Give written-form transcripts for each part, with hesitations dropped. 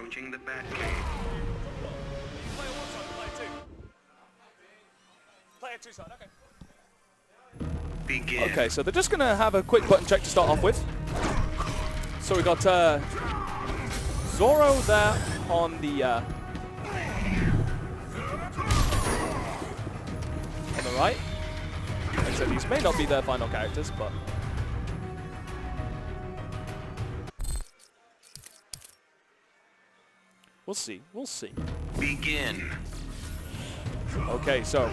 approaching the Batcave. Player two side, okay. Begin. Okay, so they're just going to have a quick button check to start off with. So we got Zoro there on the right. Like I said, these may not be their final characters, but we'll see. We'll see. Begin. Okay, so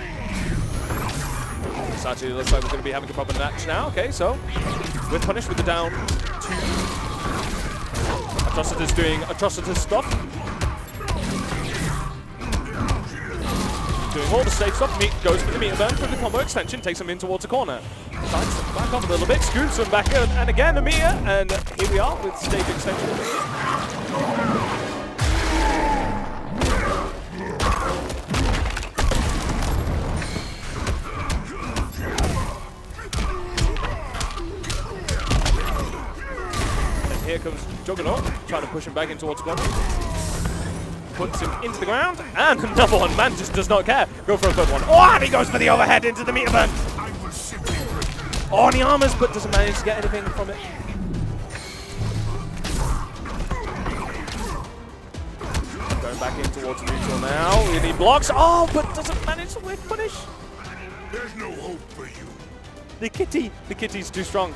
this actually looks like we're going to be having a proper match now. Okay, so we're punished with the down two. Atrocitus doing Atrocitus stuff. Doing all the safe stuff. Goes for the meter burn from the combo extension, takes him in towards the corner. Decides to back up a little bit, scoots him back in, and again the meter, and here we are with stage extension. And here comes Juggernaut, trying to push him back in towards the corner. Puts him into the ground, and another one. Man just does not care. Go for a third one. Oh, and he goes for the overhead into the meter burn. Oh, and he armors, but doesn't manage to get anything from it. Going back in towards neutral now. And he blocks. Oh, but doesn't manage to win punish. There's no hope for you. The Kitty's too strong.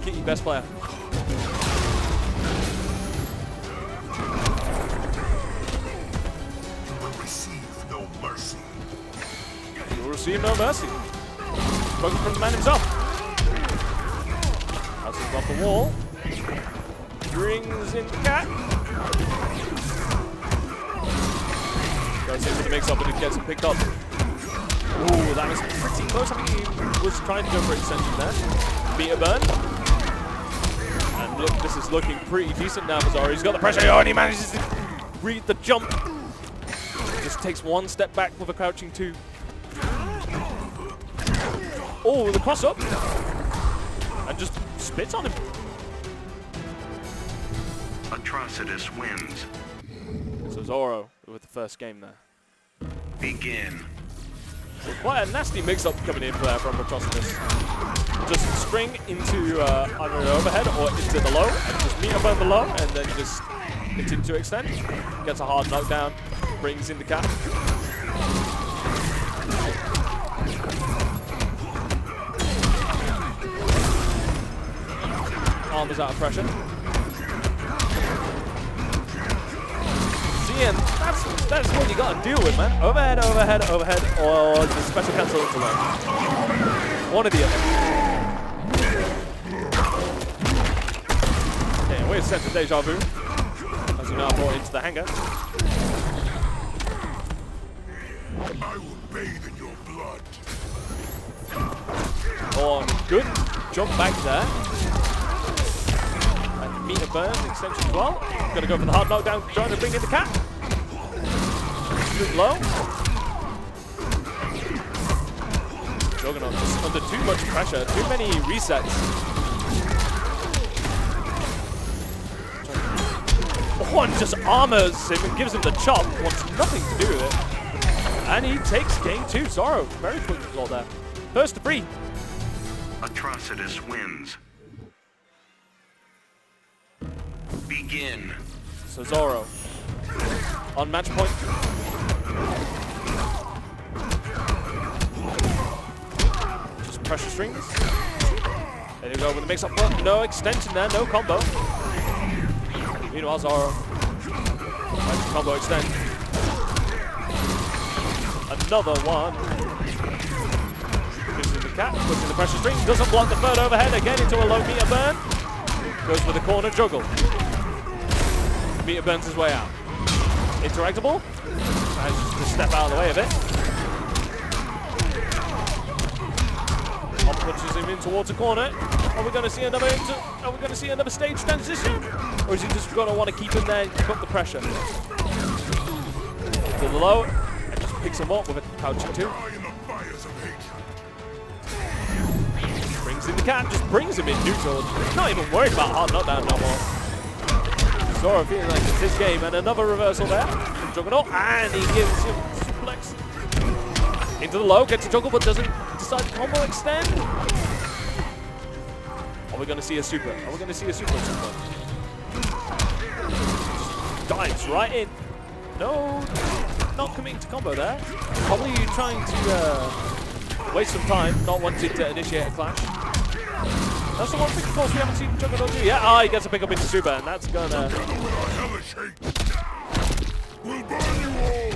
Kitty, best player. You'll receive no mercy. Spoken from the man himself. Bounces off the wall. Brings in the cat. Goes in for the mix-up, but it gets him picked up. Ooh, that was pretty close. I think he was trying to go for extension there. Meter burn. And look, this is looking pretty decent now for Zoro. He's got the pressure. Oh, and he manages to read the jump. Just takes one step back with a crouching two. Oh, with a cross up. And just spits on him. Atrocitus wins. So Zoro with the first game there. Begin. So quite a nasty mix-up coming in there from Atrocitus. Just string into either an overhead or into the low, and just meter burn the low, and then just continue to extend. Gets a hard knockdown, brings in the cap. Armors out of pressure. See, and that's what you gotta deal with, man. Overhead, overhead, overhead, or the special cancel into low. One or the other. Okay, we're set to deja vu. As we're now brought into the hangar. I will bathe in your blood. Oh, good jump back there. Meter burn, extension as well. Gonna go for the hard knockdown, trying to bring in the cat. Good low. Juggernaut just under too much pressure, too many resets. Oh, and just armors him and gives him the chop, wants nothing to do with it. And he takes game two. Zoro, very quick result there. First to three. Atrocitus wins. Begin. So Zoro on match point. Just pressure strings. There you go with the mix-up block. No extension there, no combo. Meanwhile, Zoro tries to combo extend. Another one. Gives him the cap, puts in the pressure string, doesn't block the third overhead, again into a low meter burn. Goes for the corner juggle. Meter burns his way out. Interactable. Manages to step out of the way of it. Up punches him in towards the corner. Are we going to see another? Are we going to see another stage transition, or is he just going to want to keep him there and keep up the pressure? To the low, and just picks him up with a crouching two. Brings in the cat, just brings him in neutral. Not even worried about hard knockdown no more. Zoro feeling like it's his game, and another reversal there from Juggernaut, and he gives him suplex into the low, gets a juggle, but doesn't decide to combo extend. Are we going to see a super? Are we going to see a super at some point? Dives right in. No, not committing to combo there. Probably trying to waste some time, not wanting to initiate a clash. That's the one thing, of course, we haven't seen Juggernaut do. Yeah, he gets a pick up into super, and that's gonna. We'll burn you all.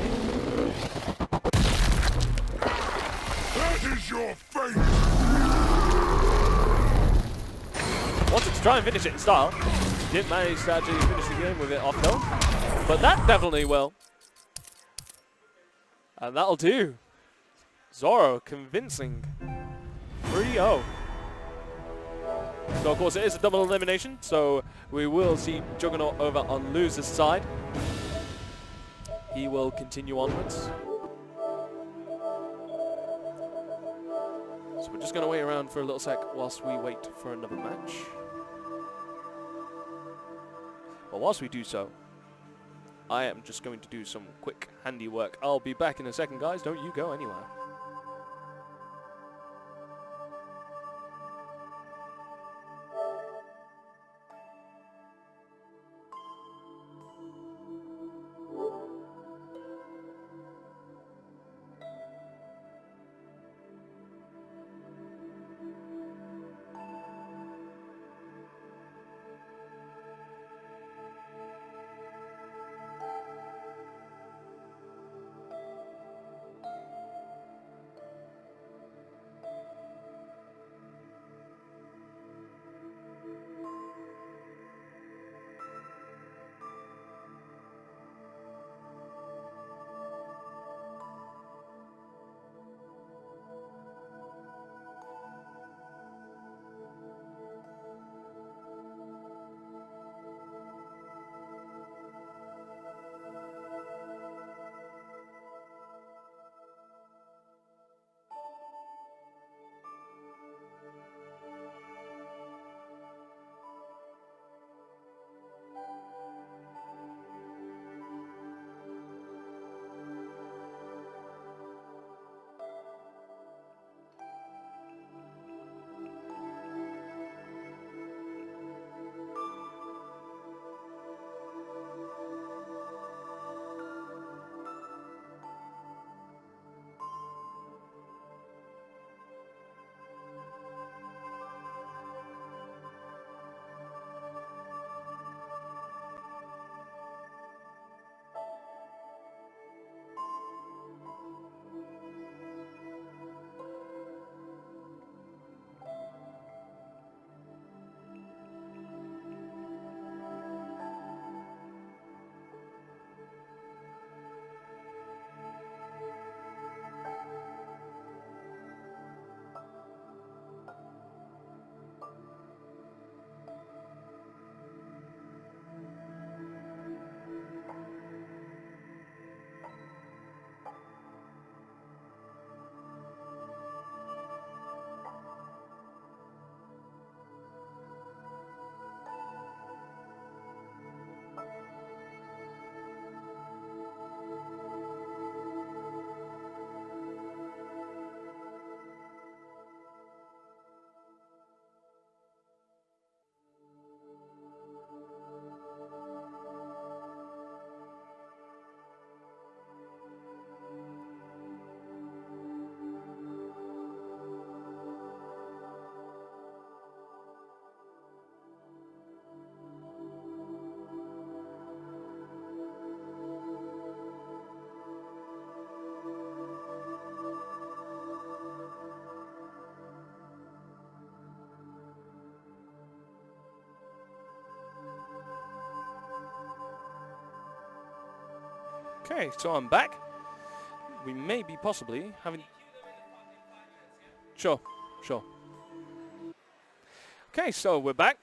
That is your fate. Wanted to try and finish it in style. Didn't manage to actually finish the game with it off though. But that definitely will. And that'll do. Zoro convincing. 3-0. So of course it is a double elimination, so we will see Juggernaut over on loser's side. He will continue onwards. So we're just going to wait around for a little sec whilst we wait for another match. But whilst we do so, I am just going to do some quick handiwork. I'll be back in a second, guys. Don't you go anywhere. Okay, so I'm back. We may be possibly having... Sure. Okay, so we're back.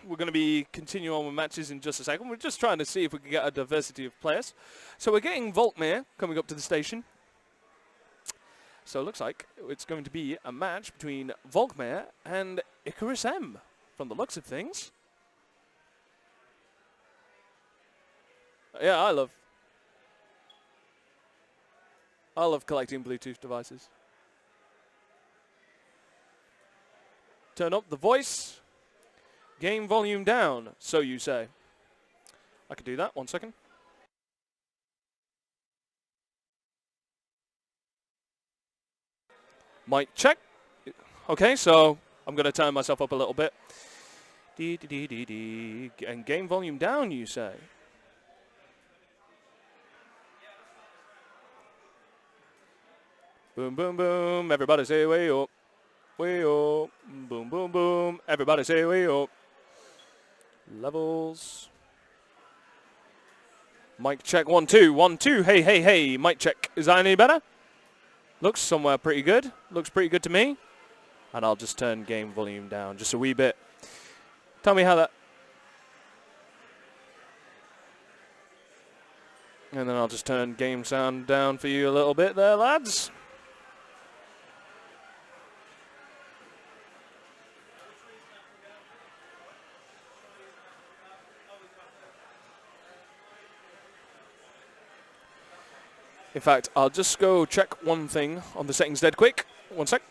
We're going to be continuing on with matches in just a second. We're just trying to see if we can get a diversity of players. So we're getting Volkmar coming up to the station. So it looks like it's going to be a match between Volkmar and Icarus M, from the looks of things. Yeah, I love collecting Bluetooth devices. Turn up the voice. Game volume down, so you say. I could do that, 1 second. Mic check. Okay, so I'm going to turn myself up a little bit. And game volume down, you say. Boom, boom, boom. Everybody say way up. Way up. Boom, boom, boom. Everybody say way up. Levels. Mic check 1 2 1 2. Hey, hey, hey. Mic check. Is that any better? Looks somewhere pretty good. Looks pretty good to me. And I'll just turn game volume down just a wee bit. Tell me how that... And then I'll just turn game sound down for you a little bit there, lads. In fact, I'll just go check one thing on the settings dead quick. 1 sec.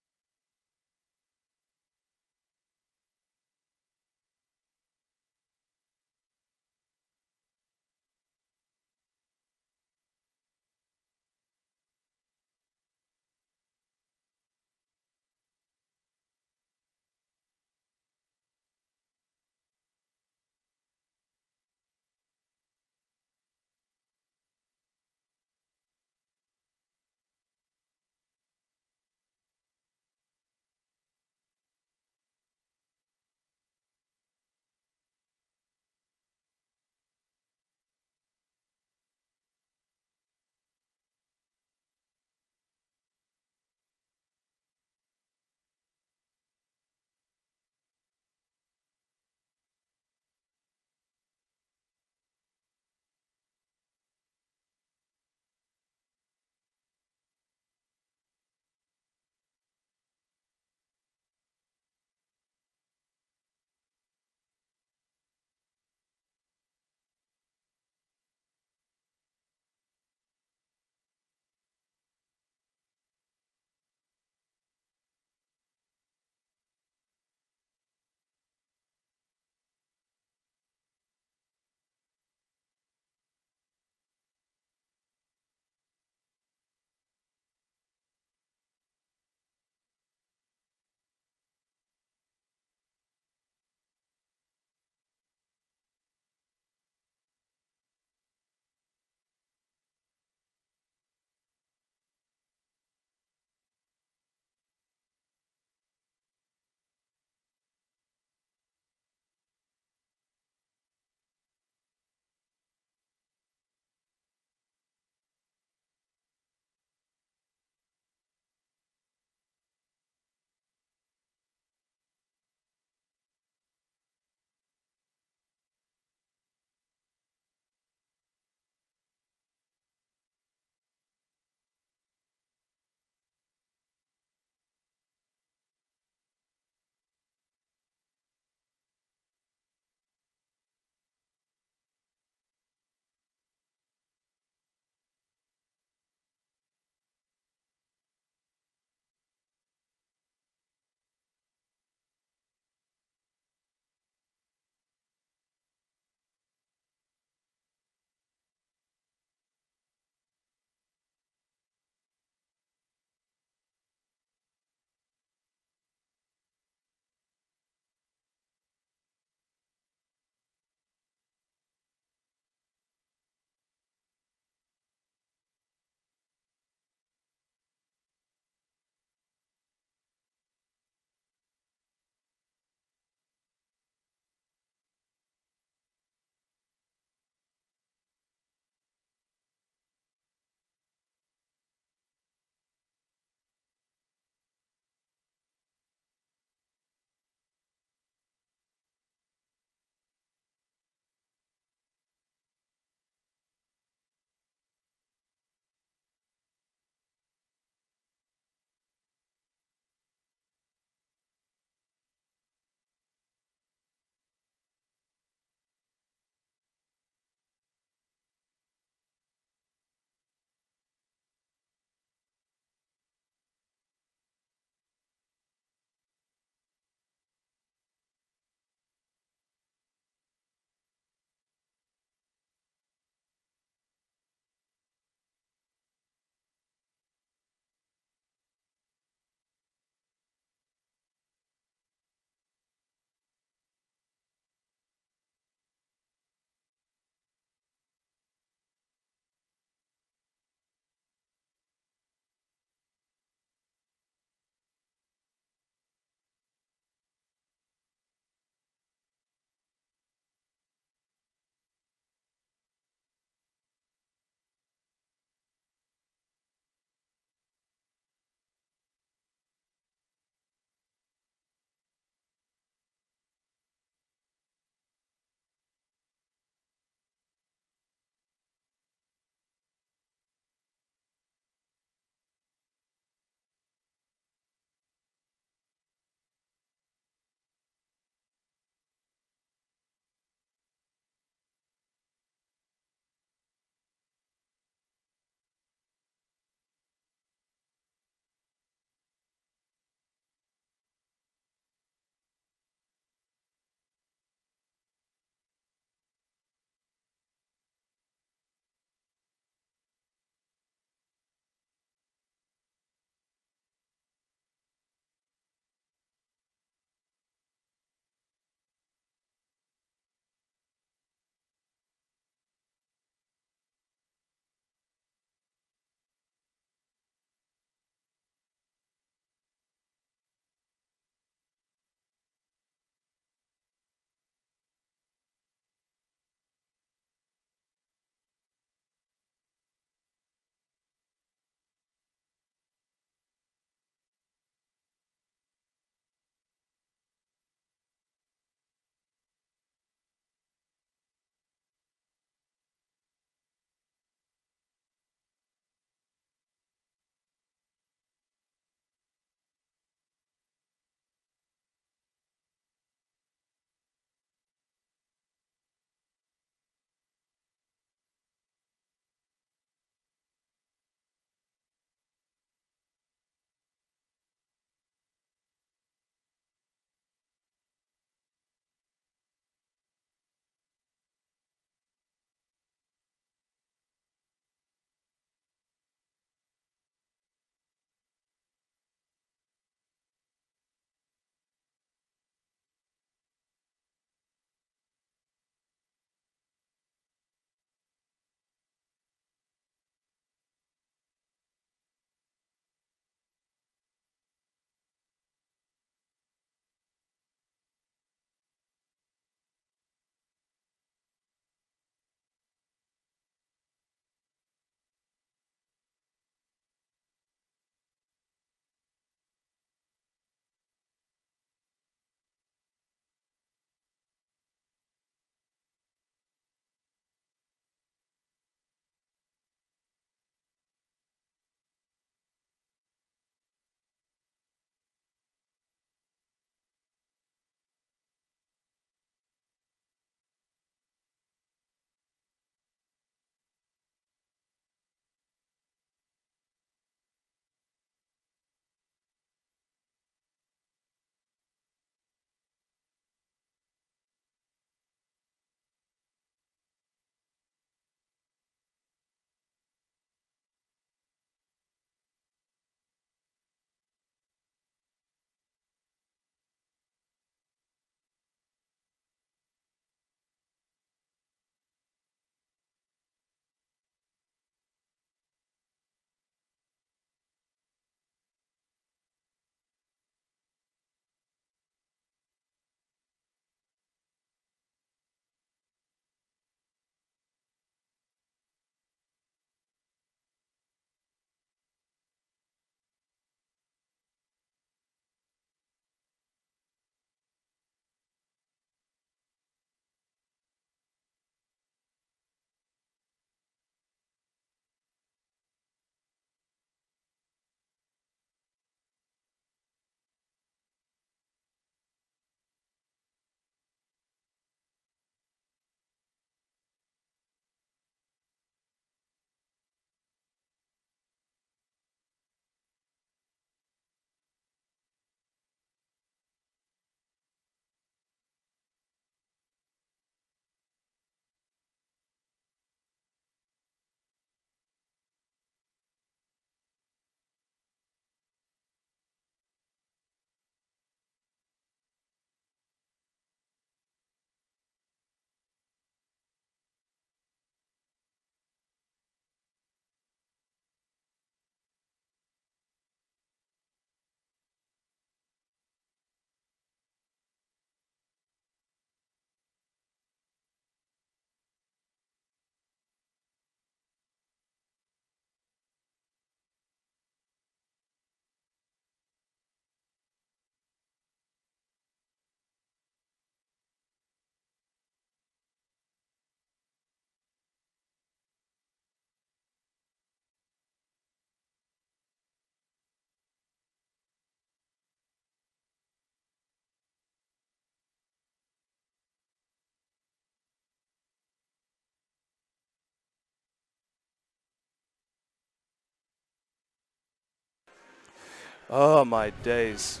Oh my days.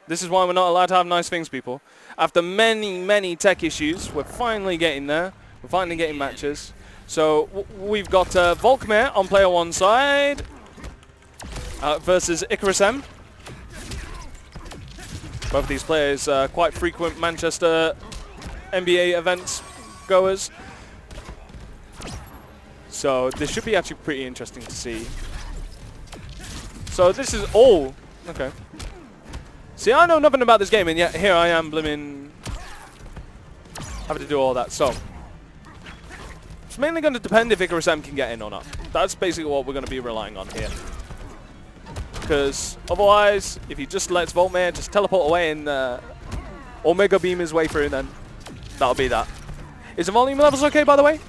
This is why we're not allowed to have nice things, people. After many, many tech issues, we're finally getting there. We're finally getting matches. So we've got Volkmar on player 1 side versus Icarus M. Both of these players quite frequent Manchester MBA events goers. So this should be actually pretty interesting to see. So this is all... Okay. See, I know nothing about this game, and yet here I am blimmin' having to do all that. So it's mainly going to depend if Icarus M can get in or not. That's basically what we're going to be relying on here. Because otherwise, if he just lets Volkmar just teleport away and Omega Beam his way through, then that'll be that. Is the volume levels okay, by the way?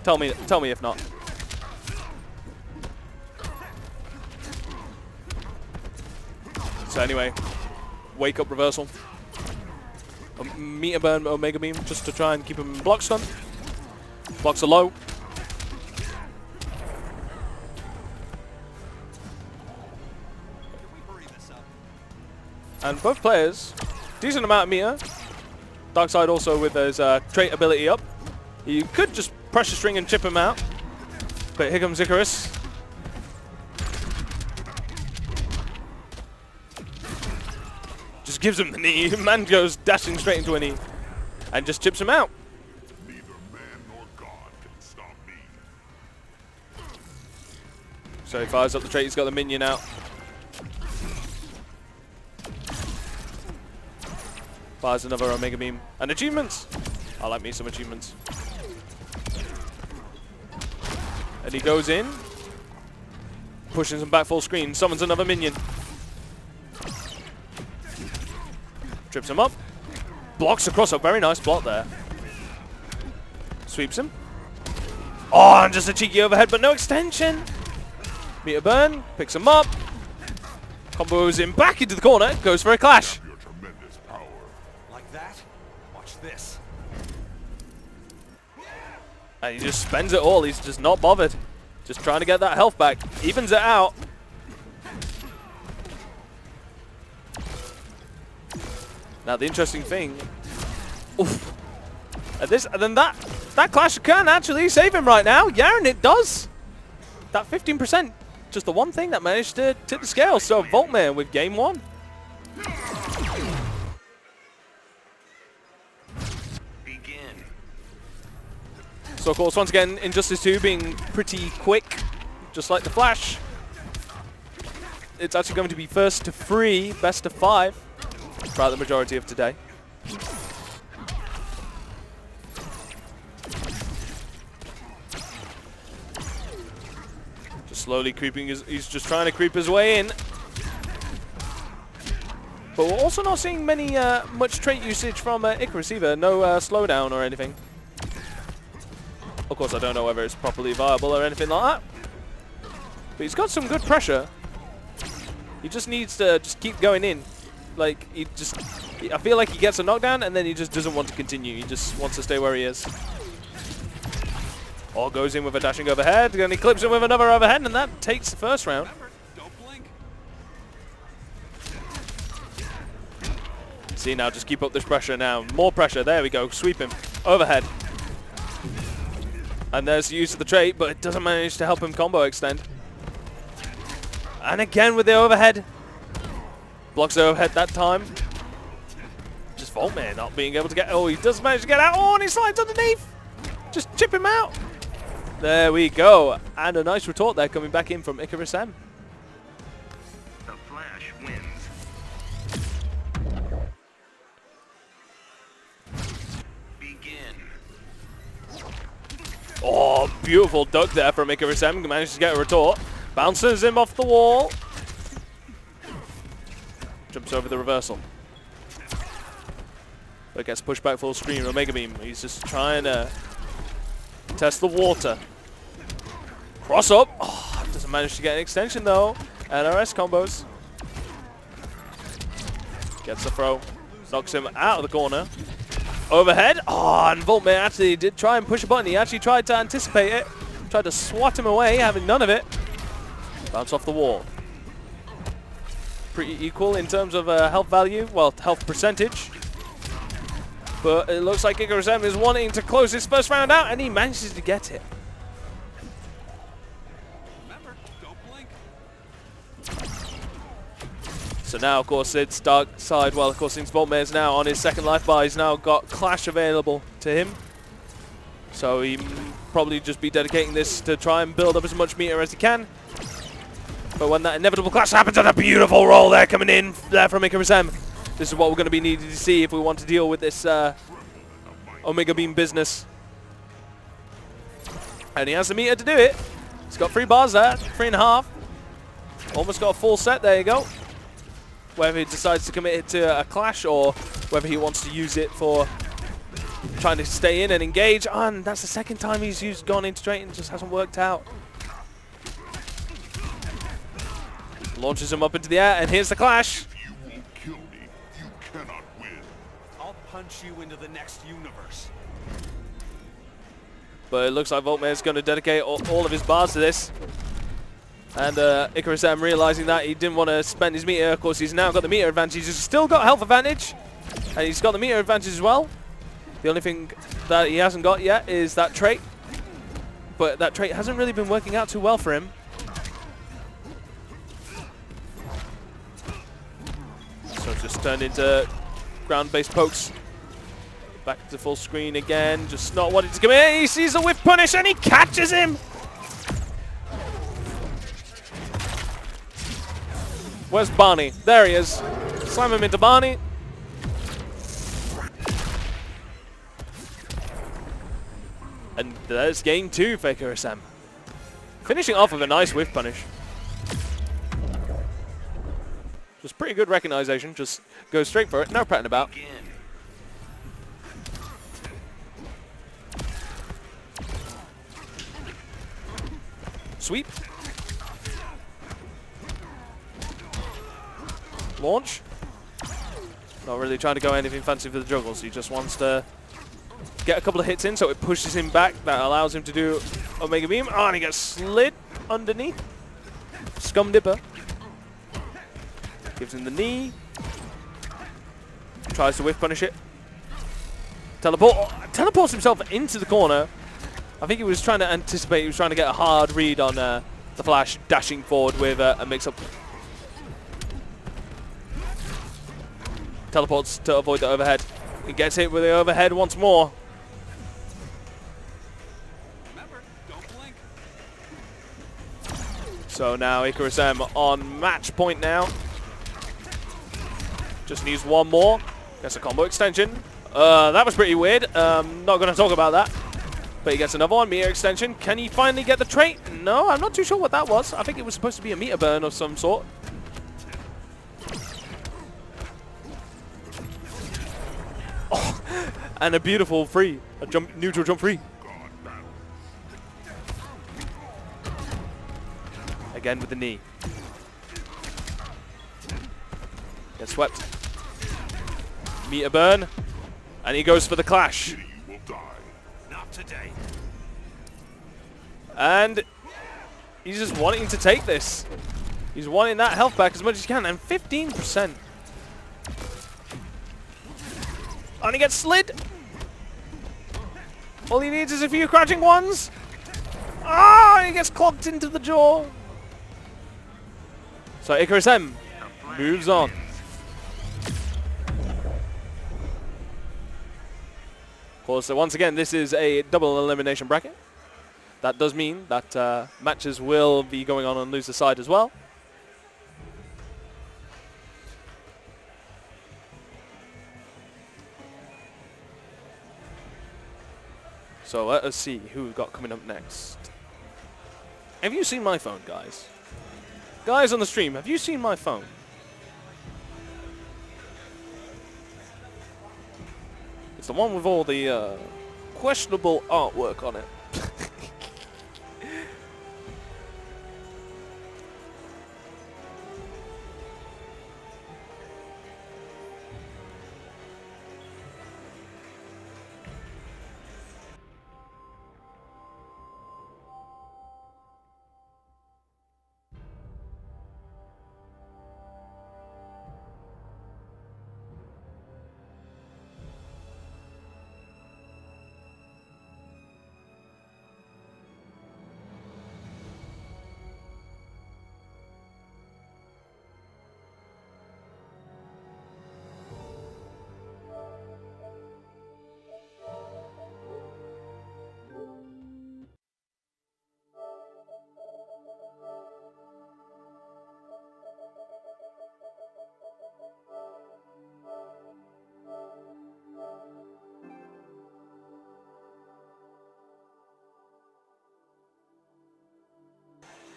Tell me if not. So anyway, wake up reversal. Meter burn Omega Beam just to try and keep him block stun. Blocks are low. And both players, decent amount of meter. Darkseid also with his trait ability up. You could just pressure string and chip him out. But here comes Icarus. Just gives him the knee. Man goes dashing straight into a knee. And just chips him out. Neither man nor God can stop me. So he fires up the trait. He's got the minion out. Fires another Omega Beam. And achievements! I like me some achievements. And he goes in. Pushes him back full screen. Summons another minion. Trips him up. Blocks across a very nice block there. Sweeps him. Oh, and just a cheeky overhead, but no extension. Meter burn. Picks him up. Combos him back into the corner. Goes for a clash. This. And he just spends it all. He's just not bothered. Just trying to get that health back. Evens it out. Now the interesting thing. Oof. And then that clash can actually save him right now. Yeah, and it does. That 15%. Just the one thing that managed to tip the scale. So Volkmar with game 1. So of course, once again, Injustice 2 being pretty quick, just like the Flash. It's actually going to be first to 3, best to 5, throughout the majority of today. Just slowly creeping, he's just trying to creep his way in. But we're also not seeing much trait usage from Icarus either, no slowdown or anything. Of course, I don't know whether it's properly viable or anything like that. But he's got some good pressure. He just needs to just keep going in. Like, I feel like he gets a knockdown and then he just doesn't want to continue. He just wants to stay where he is. Or goes in with a dashing overhead, and he clips him with another overhead, and that takes the first round. Don't blink. See, now just keep up this pressure now. More pressure. There we go. Sweep him. Overhead. And there's the use of the trait, but it doesn't manage to help him combo extend. And again with the overhead. Blocks the overhead that time. Just Volkmar not being able to get... Oh, he does manage to get out. Oh, and he slides underneath. Just chip him out. There we go. And a nice retort there coming back in from Icarus M. The Flash wins. Oh, beautiful duck there from Icarus M. Managed to get a retort. Bounces him off the wall. Jumps over the reversal. But gets pushed back full screen. Omega Beam. He's just trying to test the water. Cross up. Oh, doesn't manage to get an extension though. NRS combos. Gets the throw. Knocks him out of the corner. Overhead. Oh, and Volkmar actually did try and push a button. He actually tried to anticipate it. Tried to swat him away, having none of it. Bounce off the wall. Pretty equal in terms of health value, well, health percentage. But it looks like Icarus M is wanting to close his first round out, and he manages to get it. Remember, don't blink. So now, of course, it's dark side. Well, of course, since Voltmair's now on his second life bar, he's now got Clash available to him. So he probably just be dedicating this to try and build up as much meter as he can. But when that inevitable clash happens, and a beautiful roll there coming in there from Icarus M. This is what we're going to be needing to see if we want to deal with this Omega Beam business. And he has the meter to do it. He's got 3 bars there, 3.5. Almost got a full set, there you go. Whether he decides to commit it to a clash or whether he wants to use it for trying to stay in and engage. And that's the second time he's gone into straight and just hasn't worked out. Launches him up into the air, and here's the clash. If you won't kill me, you cannot win. I'll punch you into the next universe. But it looks like Voltmair's going to dedicate all of his bars to this. And Icarus M realizing that he didn't want to spend his meter. Of course, he's now got the meter advantage. He's still got health advantage. And he's got the meter advantage as well. The only thing that he hasn't got yet is that trait. But that trait hasn't really been working out too well for him. So it's just turned into ground-based pokes. Back to full screen again. Just not wanting to come in. He sees the whip punish and he catches him. Where's Barney? There he is. Slam him into Barney. And there's game 2 for Icarus M. Finishing off with a nice whiff punish. Just pretty good recognition. Just go straight for it. No prattling about. Begin. Sweep. Launch. Not really trying to go anything fancy for the juggles. He just wants to get a couple of hits in, so it pushes him back. That allows him to do Omega Beam. Oh, and he gets slid underneath. Scum Dipper. Gives him the knee. Tries to whiff punish it. Teleports himself into the corner. I think he was trying to anticipate. He was trying to get a hard read on the flash, dashing forward with a mix-up. Teleports to avoid the overhead. He gets hit with the overhead once more. Remember, don't blink. So now Icarus M on match point now. Just needs one more. Gets a combo extension. That was pretty weird. Not going to talk about that. But he gets another one. Meter extension. Can he finally get the trait? No, I'm not too sure what that was. I think it was supposed to be a meter burn of some sort. Oh, and a beautiful free. A jump, neutral jump free. Again with the knee. Gets swept. Meter burn. And he goes for the clash. Not today. And he's just wanting to take this. He's wanting that health back as much as he can. And 15%. And he gets slid. All he needs is a few crouching ones. Ah, he gets clocked into the jaw. So Icarus M moves on. Of course, so once again, this is a double elimination bracket. That does mean that matches will be going on loser side as well. So let us see who we've got coming up next. Have you seen my phone, guys? Guys on the stream, have you seen my phone? It's the one with all the questionable artwork on it.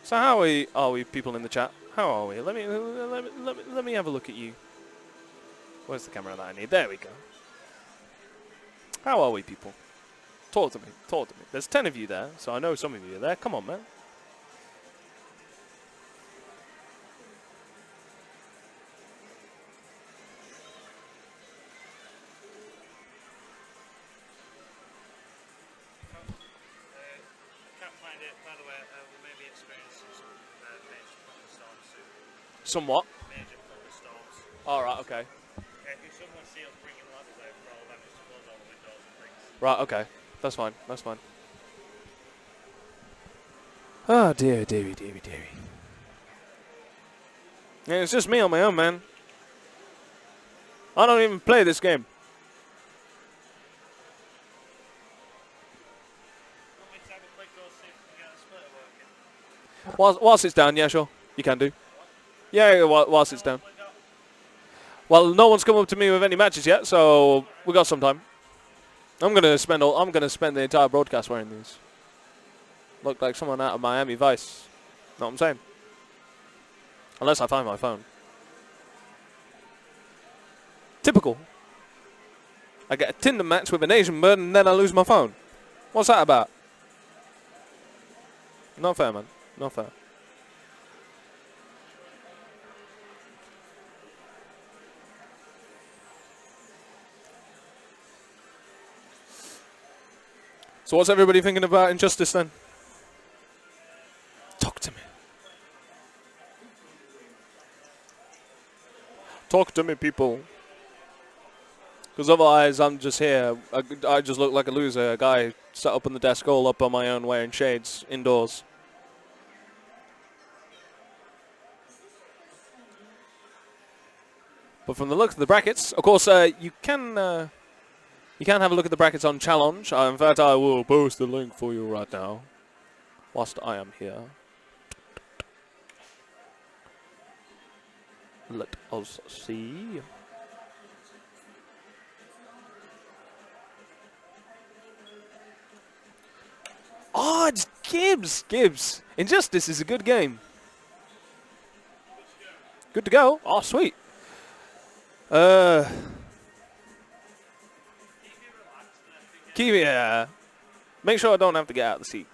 So how are we people in the chat? How are we? Let me have a look at you. Where's the camera that I need? There we go. How are we people? Talk to me. Talk to me. There's 10 of you there, so I know some of you are there. Come on, man. Can't find it. By the way, we may be experiencing some major thunderstorms soon. Somewhat. Major thunderstorms. Alright, okay. If someone sees us bringing ladders out for all that, just to close all the windows and things. Right, okay. That's fine. That's fine. Oh, dear, dearie, dearie, dearie. Yeah, it's just me on my own, man. I don't even play this game. Want me to have a quick go see if we can get a splitter working? Whilst it's down, yeah, sure. You can do. Yeah, whilst it's down. Well, no one's come up to me with any matches yet, so we got some time. I'm gonna spend the entire broadcast wearing these. Look like someone out of Miami Vice. Know what I'm saying? Unless I find my phone. Typical. I get a Tinder match with an Asian bird and then I lose my phone. What's that about? Not fair, man. Not fair. So what's everybody thinking about Injustice then? Talk to me. Talk to me, people. Because otherwise I'm just here. I just look like a loser. A guy sat up on the desk all up on my own wearing shades indoors. But from the look of the brackets, of course, you can have a look at the brackets on Challenge. In fact, I will post the link for you right now, whilst I am here. Let us see. Oh, it's Gibbs. Gibbs. Injustice is a good game. Good to go. Oh, sweet. Keep it. Make sure I don't have to get out of the seat.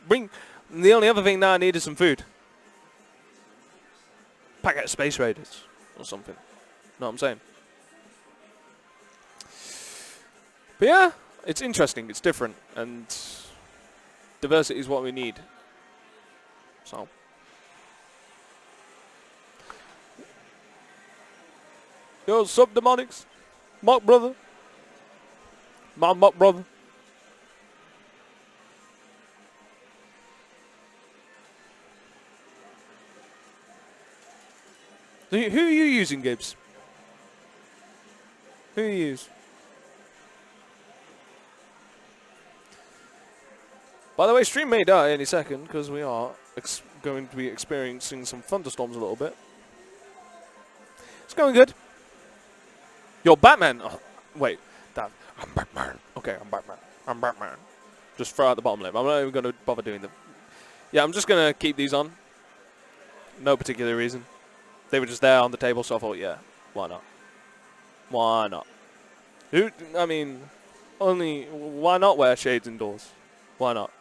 The only other thing now I need is some food. Packet of Space Raiders or something. Know what I'm saying? But yeah, it's interesting. It's different, and diversity is what we need. So. Yo, sup, Demonics? Mock brother? My mock brother? Who are you using, Gibbs? Who you use? By the way, stream may die any second because we are going to be experiencing some thunderstorms a little bit. It's going good. You're Batman. Oh, wait, Dad. I'm Batman. Okay, I'm Batman. I'm Batman. Just throw out the bottom lip. I'm not even going to bother doing them. Yeah, I'm just going to keep these on. No particular reason. They were just there on the table, so I thought, yeah, why not? Why not? Why not wear shades indoors? Why not?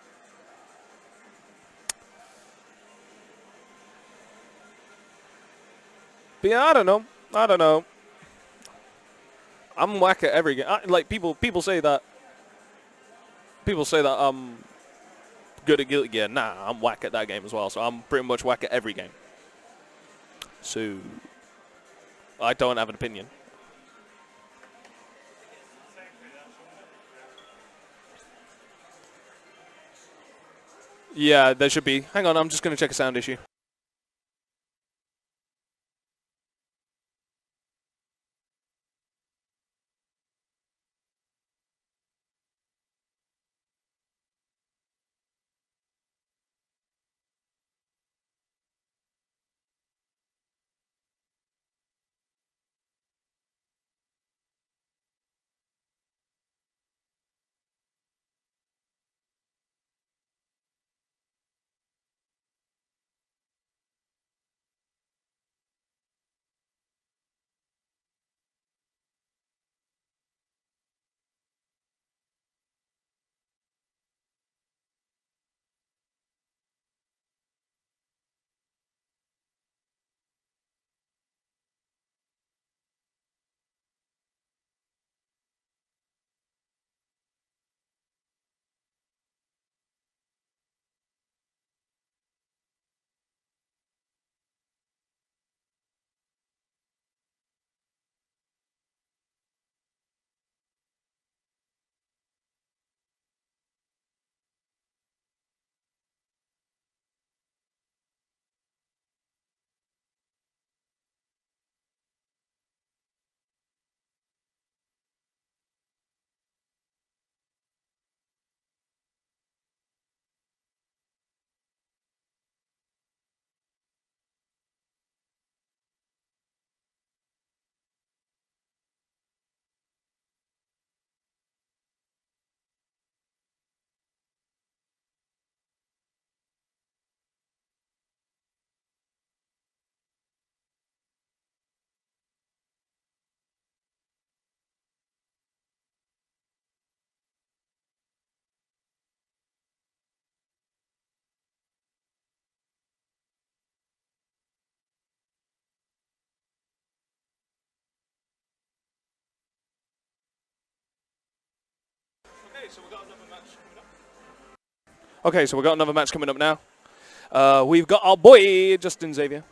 But yeah, I don't know. I'm whack at every game. Like people say that I'm good at Guilty Gear. Nah, I'm whack at that game as well. So I'm pretty much whack at every game. So I don't have an opinion. Yeah, there should be. Hang on, I'm just going to check a sound issue. so we got another match coming up. Okay, so we got another match coming up now. We've got our boy Justin Xavier.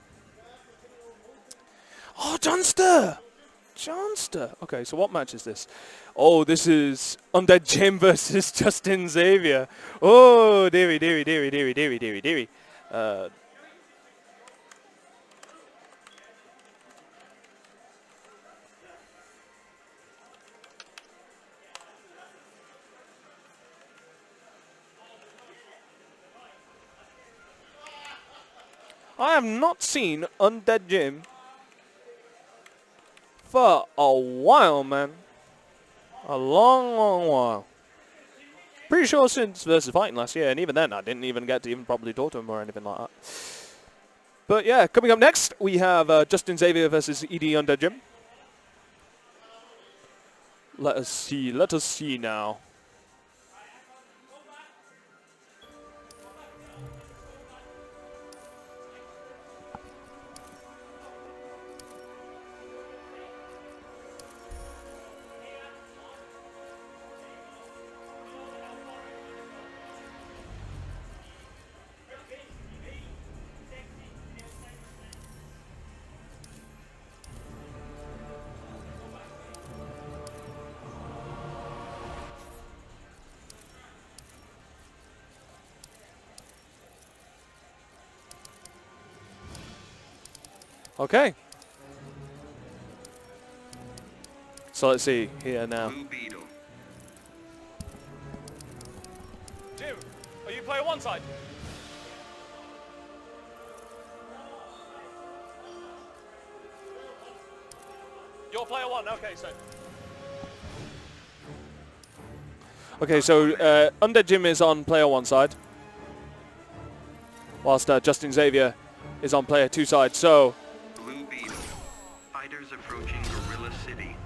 Oh, Johnster! Johnster. Okay, so what match is this? Oh, this is Undead Jim versus Justin Xavier. Oh, dearie. I have not seen Undead Jim for a while, man. A long while. Pretty sure since versus fighting last year, and even then I didn't even get to even probably talk to him or anything like that. But yeah, coming up next, we have Justin Xavier versus ED Undead Jim. Let us see now. Okay. So let's see here now. Blue Beetle. Jim, are you player one side? You're player one, okay, so. Okay, so Undead Jim is on player one side, whilst Justin Xavier is on player two side. So. Blue Beetle. Fighters approaching Gorilla City.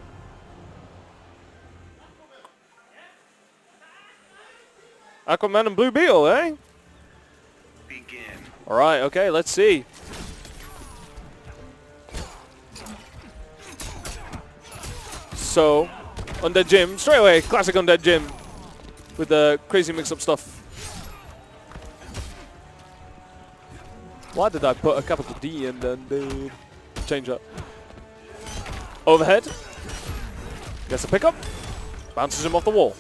Aquaman and Blue Beetle, eh? Begin. Alright, okay, let's see. So, Undead Jim, straight away, classic Undead Jim with the crazy mix-up stuff. Why did I put a capital D and then change that? Overhead. Gets a pickup. Bounces him off the wall.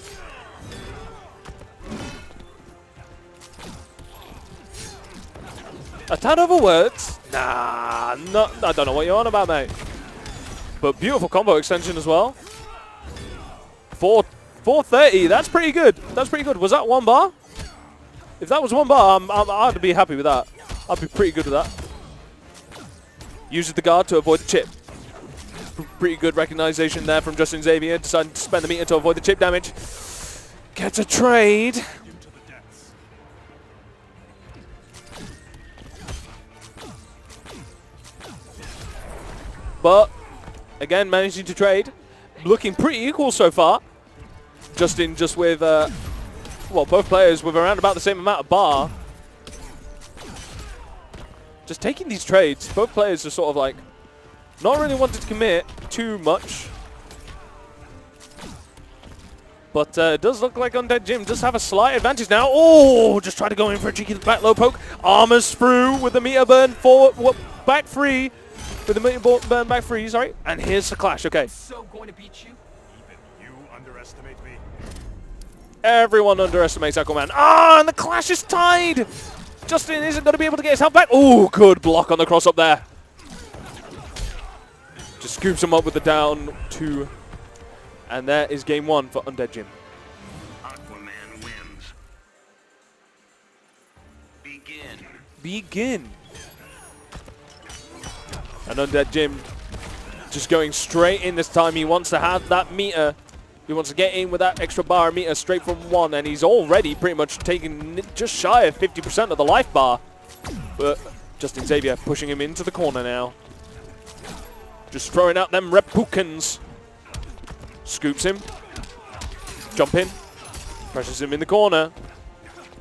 A ton over words? Nah, no, I don't know what you're on about, mate. But beautiful combo extension as well. 430, that's pretty good. That's pretty good. Was that one bar? If that was one bar, I'd be happy with that. I'd be pretty good with that. Uses the guard to avoid the chip. Pretty good recognition there from Justin Xavier. Deciding to spend the meter to avoid the chip damage. Gets a trade. But, again, managing to trade. Looking pretty equal so far. Justin just with, well, both players with around about the same amount of bar. Just taking these trades. Both players are sort of like, not really wanting to commit too much. But it does look like Undead Jim does have a slight advantage now. Oh, just try to go in for a cheeky back low poke. Armors through with the meter burn forward, back free. With the meter burn back free, sorry. And here's the clash, okay. So going to beat you? Even you underestimate me. Everyone underestimates Aquaman. Ah, and the clash is tied. Justin isn't going to be able to get his health back. Oh, good block on the cross up there. Just scoops him up with the down two. And there is game one for Undead Jim. Aquaman wins. Begin. Begin. And Undead Jim just going straight in this time. He wants to have that meter. He wants to get in with that extra bar meter straight from one. And he's already pretty much taken just shy of 50% of the life bar. But Justin Xavier pushing him into the corner now. Just throwing out them repukins. Scoops him. Jump in. Pressures him in the corner.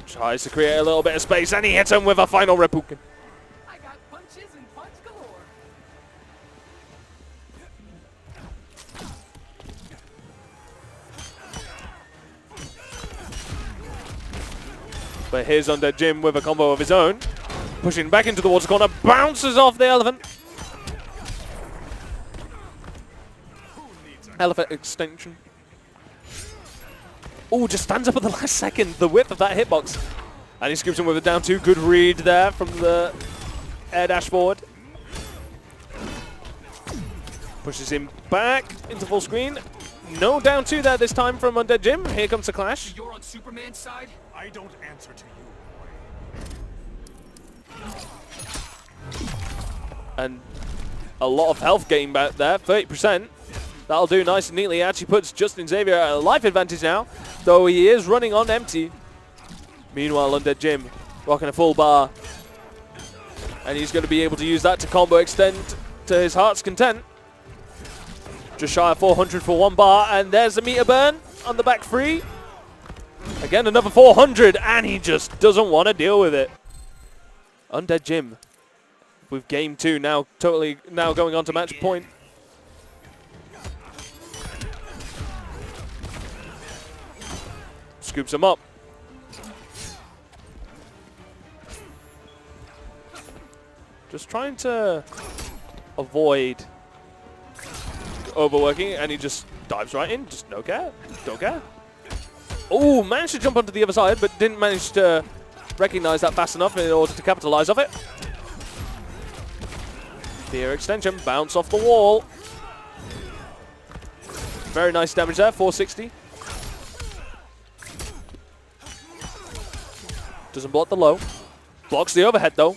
Tries to create a little bit of space. And he hits him with a final repukin. I got punches and punch galore. But here's Undead Jim with a combo of his own. Pushing back into the water corner, bounces off the elephant. Elephant extension. Oh, just stands up at the last second. The width of that hitbox. And he scoops him with a down 2. Good read there from the air dash forward. Pushes him back into full screen. No down 2 there this time from Undead Jim. Here comes the clash. You're on Superman's side? I don't answer to you, boy. And a lot of health gain back there, 30%. That'll do nice and neatly. He actually puts Justin Xavier at a life advantage now, though he is running on empty. Meanwhile, Undead Jim rocking a full bar. And he's going to be able to use that to combo extend to his heart's content. Just shy of 400 for 1 bar, and there's the meter burn on the back 3. Again, another 400, and he just doesn't want to deal with it. Undead Jim with game 2 now going on to match point. Scoops him up. Just trying to avoid overworking, and he just dives right in. Just no care. Don't care. Oh, managed to jump onto the other side, but didn't manage to recognize that fast enough in order to capitalize off it. Fear extension, bounce off the wall. Very nice damage there, 460. Doesn't block the low. Blocks the overhead though.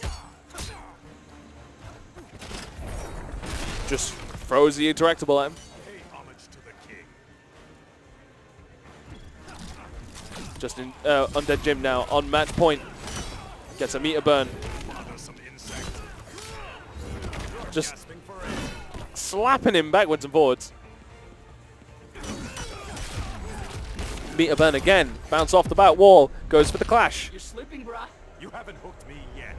Just throws the interactable at him. Pay homage to the king. Just in Undead Jim now on match point. Gets a meter burn. Bother some insect. Just Gasping for air. slapping him backwards and forwards. Meter burn again. Bounce off the back wall. Goes for the clash. You're slipping, brah. You haven't hooked me yet.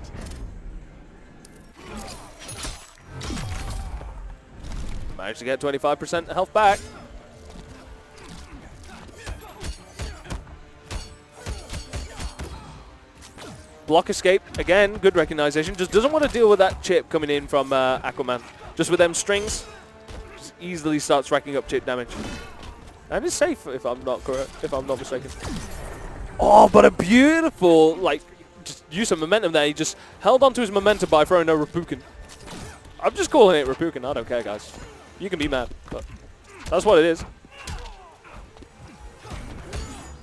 Managed to get 25% health back. Block escape. Again, good recognition. Just doesn't want to deal with that chip coming in from Aquaman. Just with them strings, just easily starts racking up chip damage. And it's safe if I'm not correct, if I'm not mistaken. Oh, but a beautiful, like, just use of momentum there. He just held onto his momentum by throwing a Rapukin. I'm just calling it Rapukin. I don't care, guys. You can be mad, but that's what it is.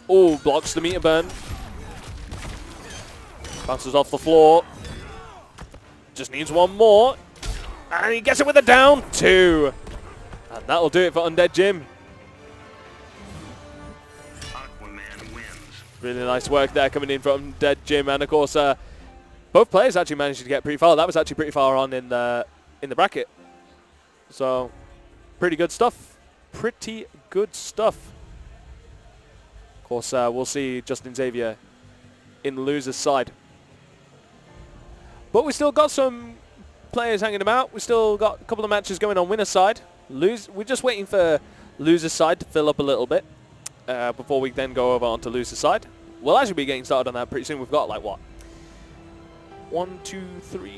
Oh, blocks the meter burn. Bounces off the floor. Just needs one more. And he gets it with a down 2. And that'll do it for Undead Jim. Aquaman wins. Really nice work there coming in from Undead Jim. And of course, both players actually managed to get pretty far. That was actually pretty far on in the bracket. So, pretty good stuff. Pretty good stuff. Of course, we'll see Justin Xavier in the loser's side. But we still got some players hanging about. We still got a couple of matches going on winner's side. We're just waiting for loser's side to fill up a little bit before we then go over onto loser's side. We'll actually be getting started on that pretty soon. We've got like what? 1, 2, 3,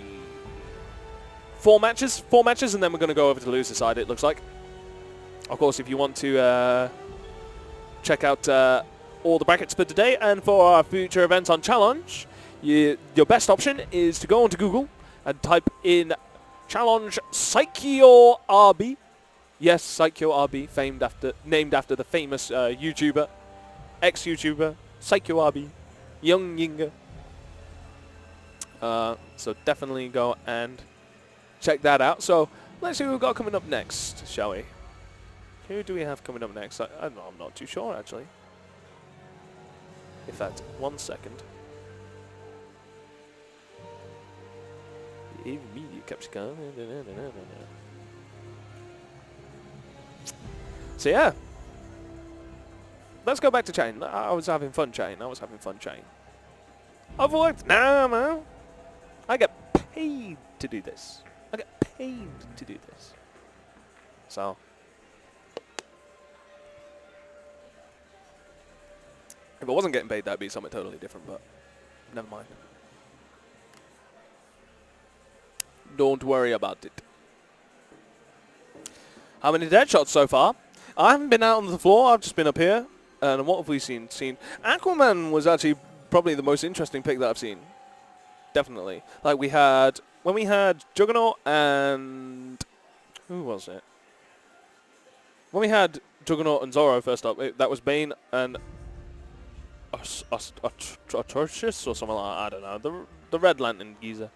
4 matches. 4 matches, and then we're going to go over to loser's side, it looks like. Of course, if you want to check out all the brackets for today and for our future events on Challenge, your best option is to go onto Google and type in Challenge Psycho RB. Yes, Psycho RB, named after the famous YouTuber, ex-YouTuber, Psycho RB, Young Yinga. So definitely go and check that out. So let's see who we've got coming up next, shall we? Who do we have coming up next? I'm not too sure, actually. In fact, 1 second. Even media kept going. So yeah. Let's go back to chatting. I was having fun chatting. I've worked. No. I get paid to do this. So. If I wasn't getting paid, that'd be something totally different, but Never mind. Don't worry about it. How many dead shots so far? I haven't been out on the floor. I've just been up here. And what have we seen? Aquaman was actually probably the most interesting pick that I've seen. Definitely. Like when we had Juggernaut and who was it? When we had Juggernaut and Zorro first up, that was Bane and Atrocious or something like that. I don't know. The Red Lantern geezer.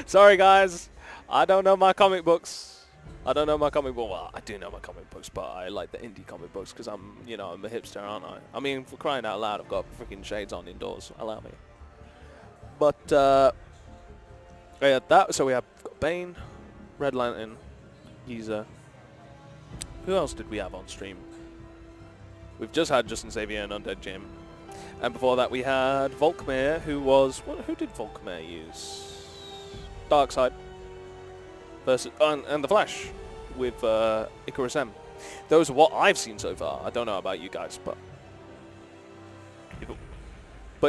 Sorry guys, I don't know my comic books. Well, I do know my comic books, but I like the indie comic books because I'm a hipster, aren't I? I mean, for crying out loud, I've got freaking shades on indoors. Allow me. But yeah, that. So we have Bane, Red Lantern, geezer. Who else did we have on stream? We've just had Justin Xavier and Undead Jim, and before that we had Volkmare, who did Volkmare use? Darkseid versus and the Flash with Icarus M. Those are what I've seen so far. I don't know about you guys, but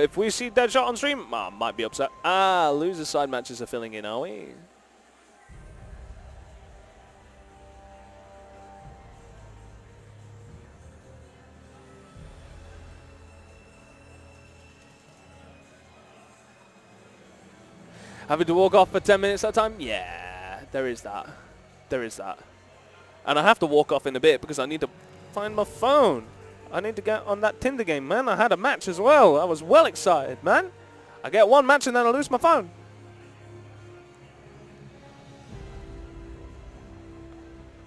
if we see Deadshot on stream, I might be upset. Loser side matches are filling in, are we? Having to walk off for 10 minutes at a time? Yeah, there is that. There is that. And I have to walk off in a bit because I need to find my phone. I need to get on that Tinder game, man. I had a match as well. I was well excited, man. I get one match and then I lose my phone.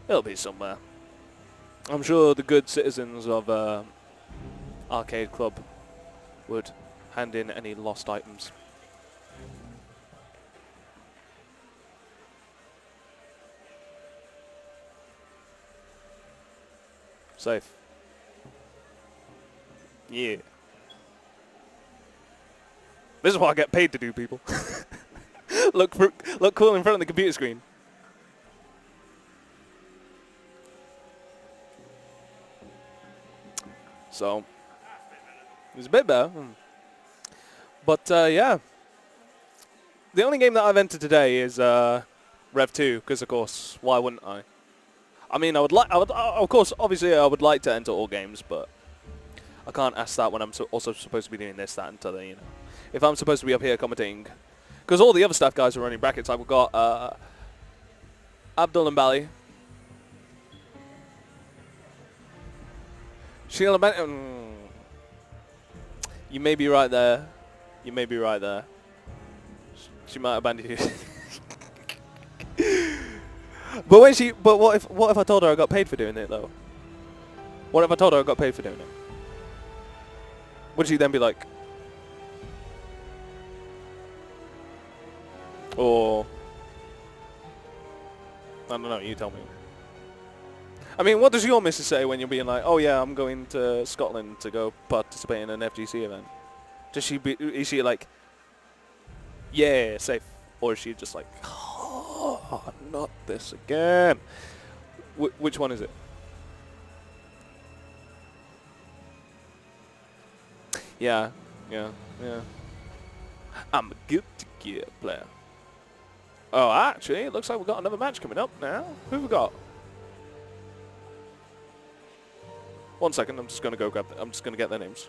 It'll be somewhere. I'm sure the good citizens of Arcade Club would hand in any lost items. Safe. Yeah. This is what I get paid to do, people. look cool in front of the computer screen. So, it's a bit better. But, yeah. The only game that I've entered today is Rev 2, because, of course, why wouldn't I? I mean, of course, obviously, I would like to enter all games, but I can't ask that when I'm also supposed to be doing this, that, and t'other, you know. If I'm supposed to be up here commenting, because all the other staff guys are running brackets. I've got Abdul and Bally, Sheila Benton. You may be right there. You may be right there. She might have banded you. But what if I told her I got paid for doing it though? What if I told her I got paid for doing it? Would she then be like, or I don't know, you tell me. I mean, what does your missus say when you're being like, oh yeah, I'm going to Scotland to go participate in an FGC event? Is she like, yeah, safe? Or is she just like, oh, not this again? Which one is it? Yeah. I'm a Guilty Gear player. Oh, actually, it looks like we've got another match coming up now. Who have we got? 1 second, I'm just gonna go grab. I'm just gonna get their names.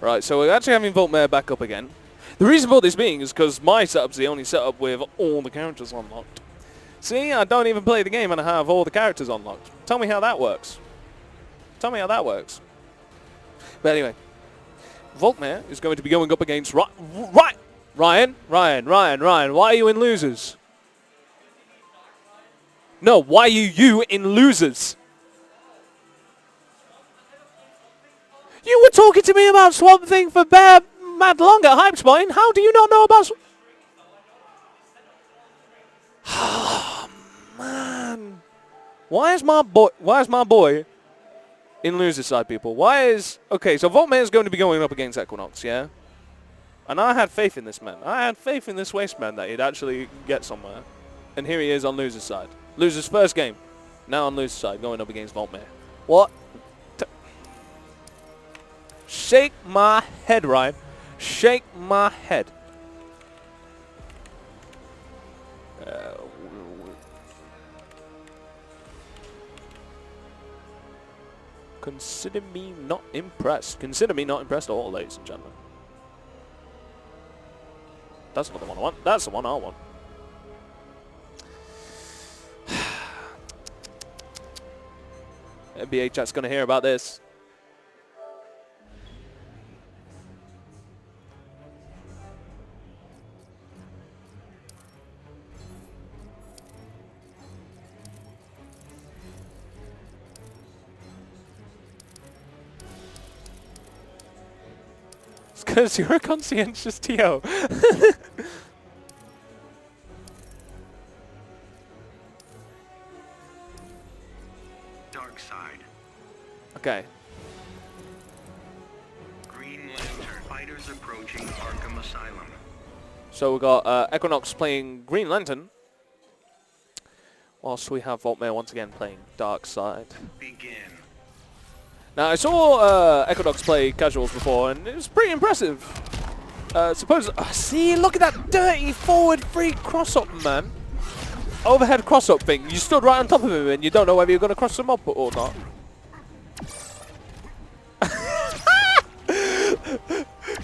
Right, so we're actually having Voltmare back up again. The reason for this being is because my setup's the only setup with all the characters unlocked. See, I don't even play the game and I have all the characters unlocked. Tell me how that works. Tell me how that works. But anyway, Voltmare is going to be going up against Ryan, why are you in losers? No, why are you in losers? You were talking to me about Swamp Thing for bare mad long at Hypespine. How do you not know about Oh, man. Why is my boy in loser side, people? Why is... Okay, so Voltmare is going to be going up against Equinox, yeah? And I had faith in this man. I had faith in this waste man that he'd actually get somewhere. And here he is on loser's side. Loser's first game. Now on loser's side, going up against Voltmare. What? Shake my head, Ryan. Shake my head. Consider me not impressed. Consider me not impressed at all, ladies and gentlemen. That's not the one I want. That's the one I want. MBA chat's going to hear about this. It's because you're a conscientious TO. Dark side. Okay. Green Lantern. Fighters approaching Arkham Asylum. So we've got Equinox playing Green Lantern, whilst we have Voltmare once again playing Dark Side. Begin. Now I saw Equinox play casuals before, and it was pretty impressive. See, look at that dirty forward free cross-up, man. Overhead cross-up thing. You stood right on top of him, and you don't know whether you're going to cross him up or not.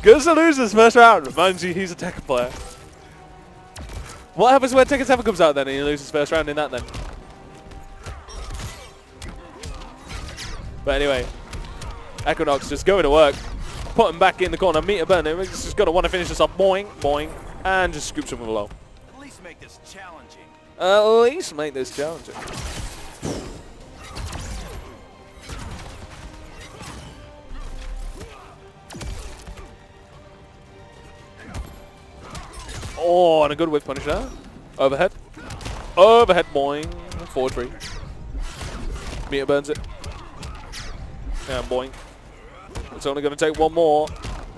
Goes to losers first round. Reminds you he's a Tekken player. What happens when Tekken 7 comes out then and he loses first round in that then? But anyway, Equinox just going to work. Put him back in the corner. Meter burn. He's just going to want to finish this up. Boing, boing. And just scoops him below. At least make this challenging. At least make this challenging. Oh, and a good whiff punish there. Overhead. Overhead, boing. Forward free. Meter burns it. And boing. It's only going to take one more.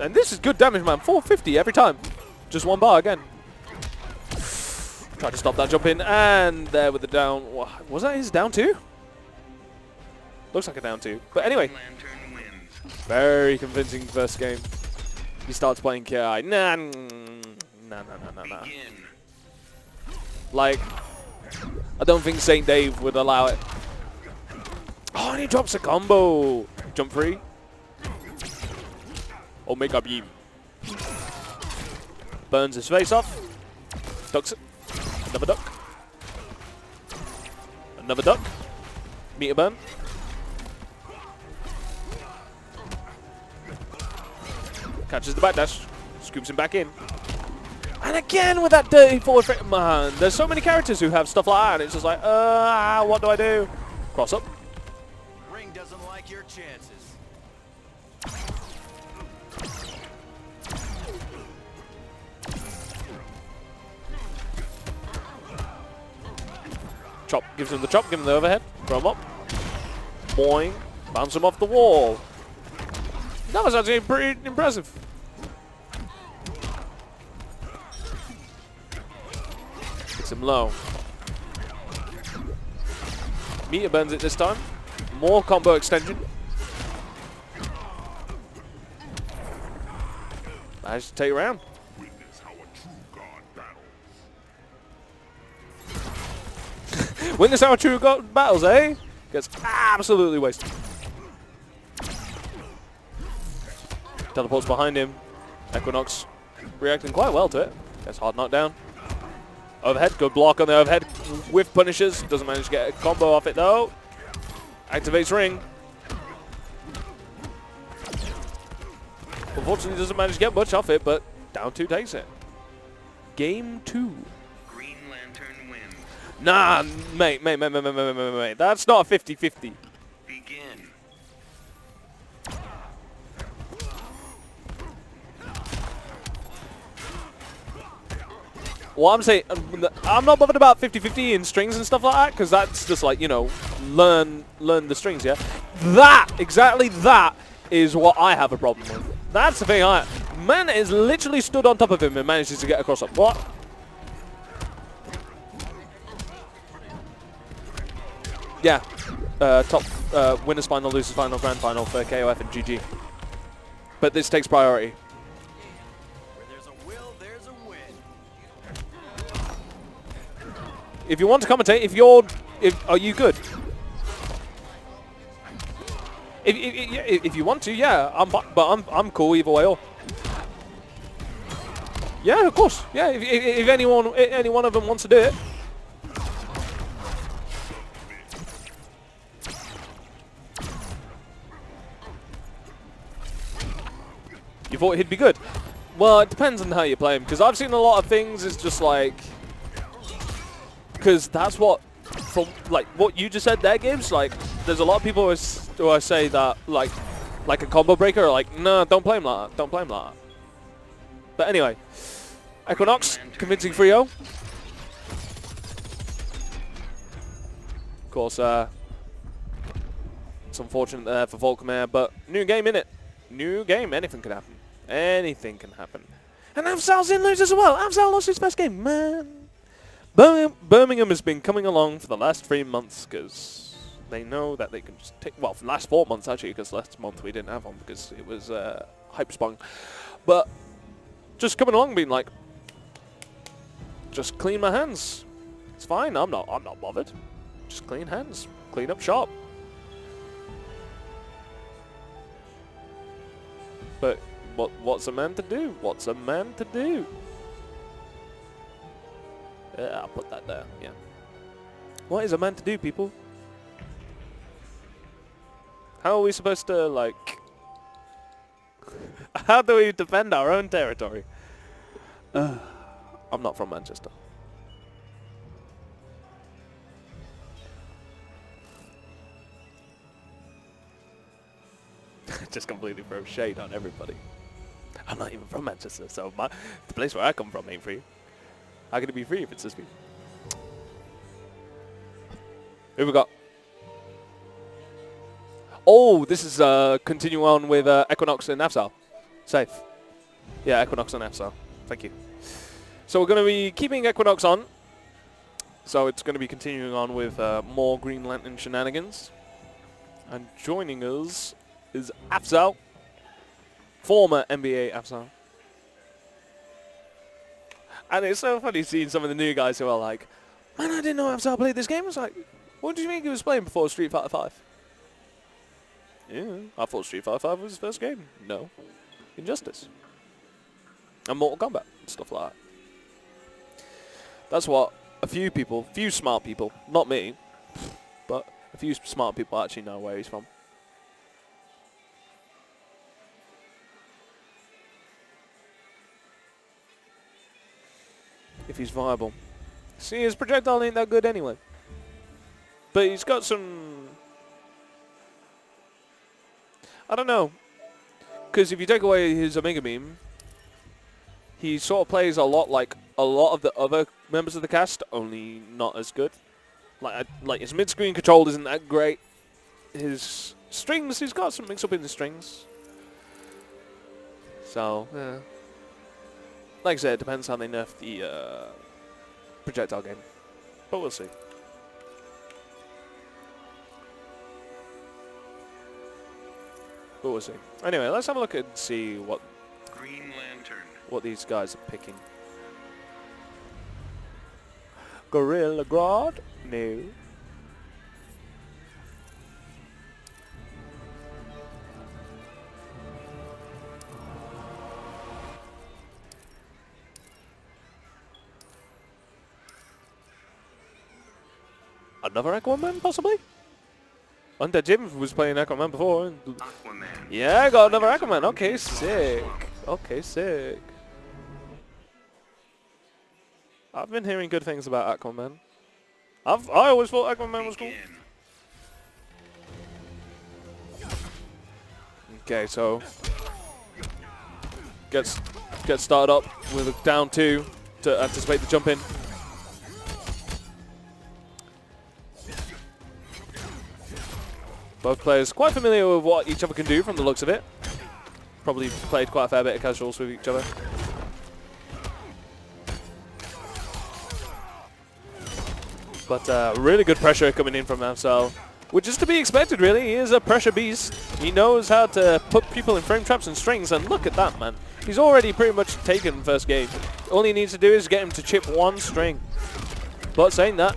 And this is good damage, man. 450 every time. Just one bar again. Try to stop that jump in. And there with the down. Was that his down two? Looks like a down two. But anyway. Lantern wins. Very convincing first game. He starts playing KI. Nah. Begin. Like, I don't think St. Dave would allow it. Oh, and he drops a combo. Jump free. Omega beam. Burns his face off. Ducks it. Another duck. Another duck. Meter burn. Catches the backdash. Scoops him back in. And again with that dirty forward frame. Man, there's so many characters who have stuff like that. And it's just like, what do I do? Cross up. Ring doesn't like your chances. Chop. Gives him the chop. Give him the overhead. Throw him up. Boing. Bounce him off the wall. That was actually pretty impressive. Hits him low. Meter burns it this time. More combo extension. Managed to take it around. Witness how a true god battles. Witness how a true god battles, eh? Gets absolutely wasted. Teleports behind him. Equinox reacting quite well to it. Gets hard knockdown. Overhead, good block on the overhead. Whiff punishes. Doesn't manage to get a combo off it though. Activates ring. Unfortunately doesn't manage to get much off it, but down 2 takes it. Game 2. Green Lantern wins. Nah, mate. That's not a 50-50. Begin. Well, I'm saying, I'm not bothered about 50-50 in strings and stuff like that, because that's just like, you know, learn the strings, yeah? Exactly that is what I have a problem with. That's the thing. Man is literally stood on top of him and manages to get across up. What? Yeah. Top winners final, losers final, grand final for KOF and GG. But this takes priority. Where there's a will, there's a win. If you want to commentate, are you good? If you want to, yeah, I'm cool either way. Or yeah, of course, yeah. If any one of them wants to do it, you thought he'd be good. Well, it depends on how you play him, because I've seen a lot of things. It's just like, because that's what, from like what you just said there, Gibbs. Like, there's a lot of people who I say that like a combo breaker are like, no, don't play him like that. Don't play him like that. But anyway, Equinox convincing 3-0. Of course, it's unfortunate there for Volkmar, but new game in it. New game, anything can happen. Anything can happen. And Afzal's in lose as well. Afzal lost his first game, man. Birmingham has been coming along for the last 3 months because they know that they can just take, well, for the last 4 months actually, because last month we didn't have one because it was hype sprung. But just coming along being like, just clean my hands. It's fine, I'm not bothered. Just clean hands, clean up shop. But what's a man to do? What's a man to do? Yeah, I'll put that there, yeah. What is a man to do, people? How are we supposed to, like... How do we defend our own territory? I'm not from Manchester. Just completely throw shade on everybody. I'm not even from Manchester, so the place where I come from ain't free. How can it be free if it's just me? Who we got? Oh, this is continuing on with Equinox and Afzal. Safe. Yeah, Equinox and Afzal. Thank you. So we're going to be keeping Equinox on. So it's going to be continuing on with more Green Lantern shenanigans. And joining us is Afzal. Former MBA Afzal. And it's so funny seeing some of the new guys who are like, man, I didn't know Afzal played this game. I was like, what did you think he was playing before Street Fighter 5? Yeah, I thought Street Fighter 5 was his first game. No. Injustice. And Mortal Kombat. Stuff like that. That's what a few smart people, not me, but a few smart people actually know where he's from. If he's viable. See, his projectile ain't that good anyway. But he's got some... I don't know. Because if you take away his Omega Beam, he sort of plays a lot like a lot of the other members of the cast, only not as good. Like his mid-screen control isn't that great. His strings, he's got some mix-up in the strings. So, yeah. Like I said, it depends how they nerf the projectile game. But we'll see. But we'll see. Anyway, let's have a look and see what Green Lantern. what these guys are picking. Gorilla Grodd? No. Another Aquaman, possibly? Undead Jim was playing Aquaman before. Aquaman. Yeah, I got another Aquaman. Okay, sick. Okay, sick. I've been hearing good things about Aquaman. I always thought Aquaman was cool. Begin. Okay, so gets started up with a down 2 to anticipate the jump in. Both players quite familiar with what each other can do from the looks of it. Probably played quite a fair bit of casuals with each other. But really good pressure coming in from Amsal, which is to be expected, really. He is a pressure beast. He knows how to put people in frame traps and strings, and look at that, man. He's already pretty much taken first game. All he needs to do is get him to chip one string. But saying that,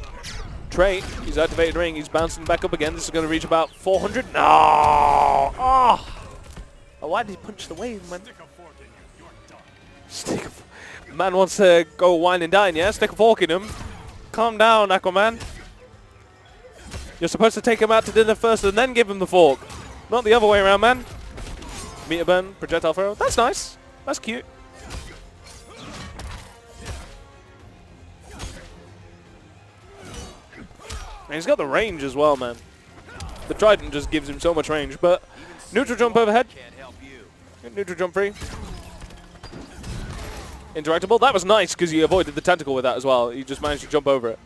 Trey, he's activated ring. He's bouncing back up again. This is going to reach about 400. No! Oh! Why did he punch the wave, man? Stick a fork in you. You're done. Stick a man wants to go wine and dine, yeah? Stick a fork in him. Calm down, Aquaman. You're supposed to take him out to dinner first and then give him the fork. Not the other way around, man. Meter burn, projectile throw. That's nice. That's cute. And he's got the range as well, man. The trident just gives him so much range, but neutral jump overhead. Neutral jump free. Interactable. That was nice because he avoided the tentacle with that as well. He just managed to jump over it.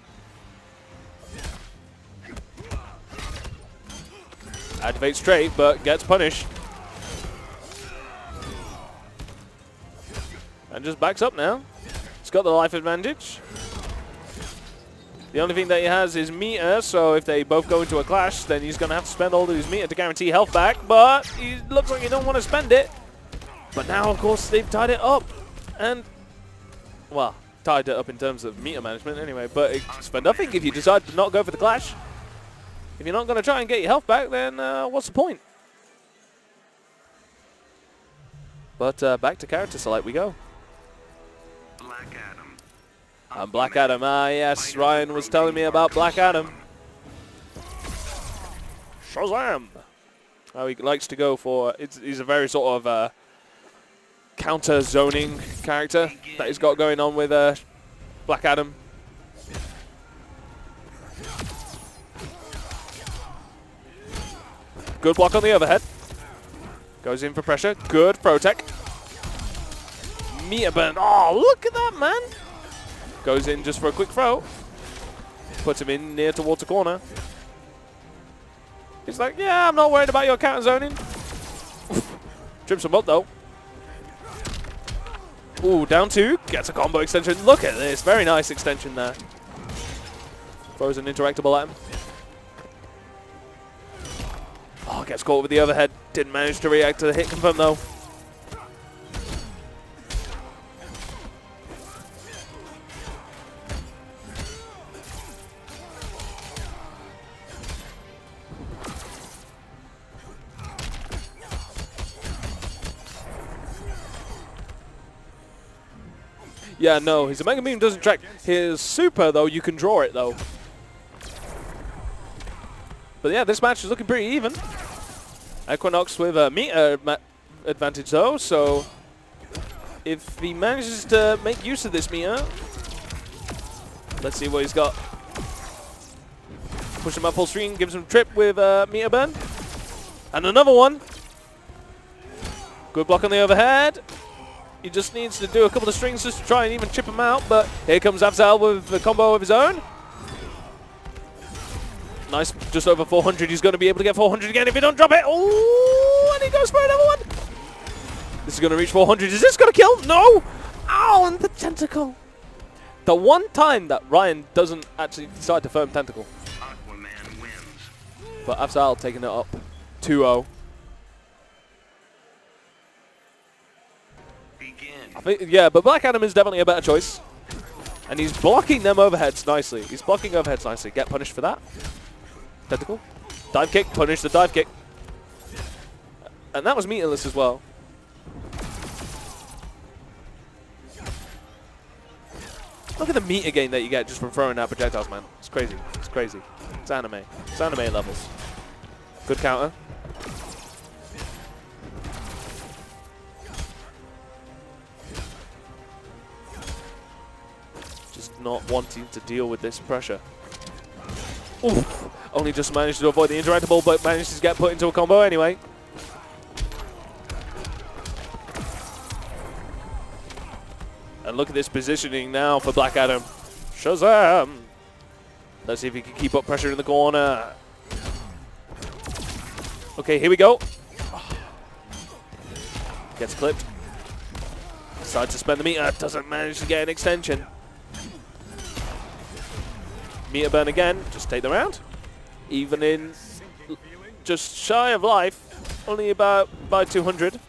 Activates straight, but gets punished. And just backs up now. He's got the life advantage. The only thing that he has is meter, so if they both go into a clash, then he's going to have to spend all of his meter to guarantee health back, but he looks like he don't want to spend it. But now, of course, they've tied it up. And, well, tied it up in terms of meter management anyway, but it's for nothing if you decide to not go for the clash. If you're not going to try and get your health back, then what's the point? But back to character select we go. Black Adam. And Black Adam. Ah, yes, Ryan was telling me about Black Adam. Shazam! How he likes to go for... He's a very sort of counter zoning character that he's got going on with Black Adam. Good block on the overhead. Goes in for pressure. Good protect. Meter burn. Oh, look at that, man. Goes in just for a quick throw. Puts him in near towards the corner. He's like, yeah, I'm not worried about your counter zoning. Trips him up, though. Ooh, down 2. Gets a combo extension. Look at this. Very nice extension there. Throws an interactable at him. Oh, gets caught with the overhead. Didn't manage to react to the hit confirm, though. Yeah, no, his Omega Beam doesn't track. His Super, though, you can draw it, though. But yeah, this match is looking pretty even. Equinox with a meter advantage, though, so if he manages to make use of this meter, let's see what he's got. Push him up full screen, gives him a trip with meter burn. And another one. Good block on the overhead. He just needs to do a couple of strings just to try and even chip him out, but here comes Afzal with a combo of his own. Nice, just over 400. He's going to be able to get 400 again if he don't drop it. Oh, and he goes for another one. This is going to reach 400. Is this going to kill? No. Ow, and the tentacle. The one time that Ryan doesn't actually decide to firm tentacle. Aquaman wins. But Afzal taking it up 2-0. Begin. I think, yeah, but Black Adam is definitely a better choice. And he's blocking them overheads nicely. He's blocking overheads nicely. Get punished for that. Tentacle. Dive kick. Punish the dive kick. And that was meterless as well. Look at the meter gain that you get just from throwing out projectiles, man. It's crazy. It's crazy. It's anime. It's anime levels. Good counter. Just not wanting to deal with this pressure. Oof. Only just managed to avoid the interactable, but managed to get put into a combo anyway. And look at this positioning now for Black Adam. Shazam! Let's see if he can keep up pressure in the corner. Okay, here we go. Gets clipped. Decides to spend the meter. Doesn't manage to get an extension. Meter burn again. Just take the round. Even in just shy of life. Only about by 200.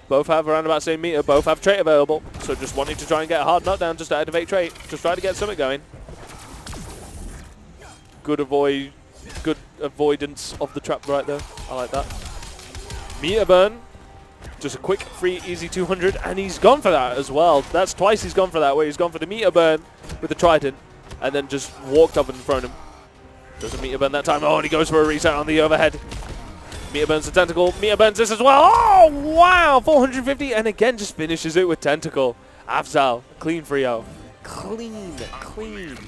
Both have around about the same meter. Both have trait available. So just wanting to try and get a hard knockdown just to activate trait. Just try to get something going. Good avoidance of the trap right there. I like that. Meter burn. Just a quick, free, easy 200. And he's gone for that as well. That's twice he's gone for that, where he's gone for the meter burn with the trident. And then just walked up and thrown him. Doesn't meter burn that time. Oh, and he goes for a reset on the overhead. Meter burns the tentacle. Meter burns this as well. Oh, wow. 450. And again, just finishes it with tentacle. Afzal. Clean 3-0. Clean.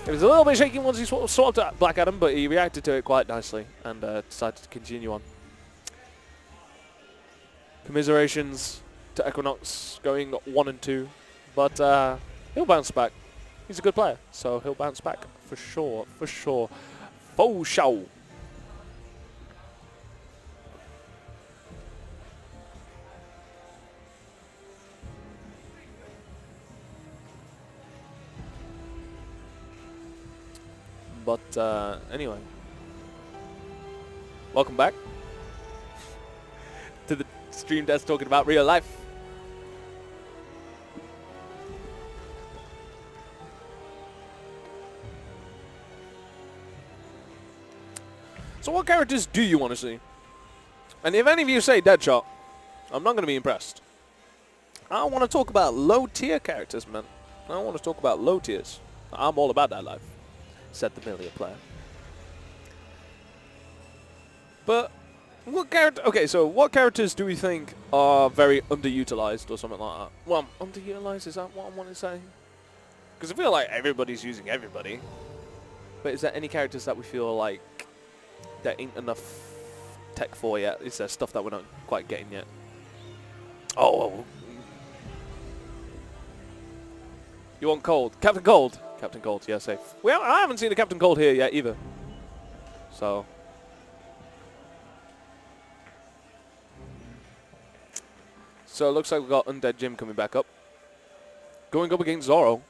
It was a little bit shaky once he swapped at Black Adam, but he reacted to it quite nicely and decided to continue on. Commiserations to Equinox going 1 and 2. But he'll bounce back. He's a good player, so he'll bounce back for sure. For sure. Faux show. But anyway, welcome back to the stream that's talking about real life. So what characters do you want to see? And if any of you say Deadshot, I'm not going to be impressed. I want to talk about low tier characters, man. I want to talk about low tiers. I'm all about that life. Said the Million player. But what character? Okay, so what characters do we think are very underutilized or something like that? Well, underutilized, is that what I want to say? Because I feel like everybody's using everybody. But is there any characters that we feel like there ain't enough tech for yet? Is there stuff that we're not quite getting yet? Oh. You want Cold? Captain Cold. Captain Cold, yeah, safe. Well, I haven't seen a Captain Cold here yet either. So. So it looks like we've got Undead Jim coming back up. Going up against Zorro.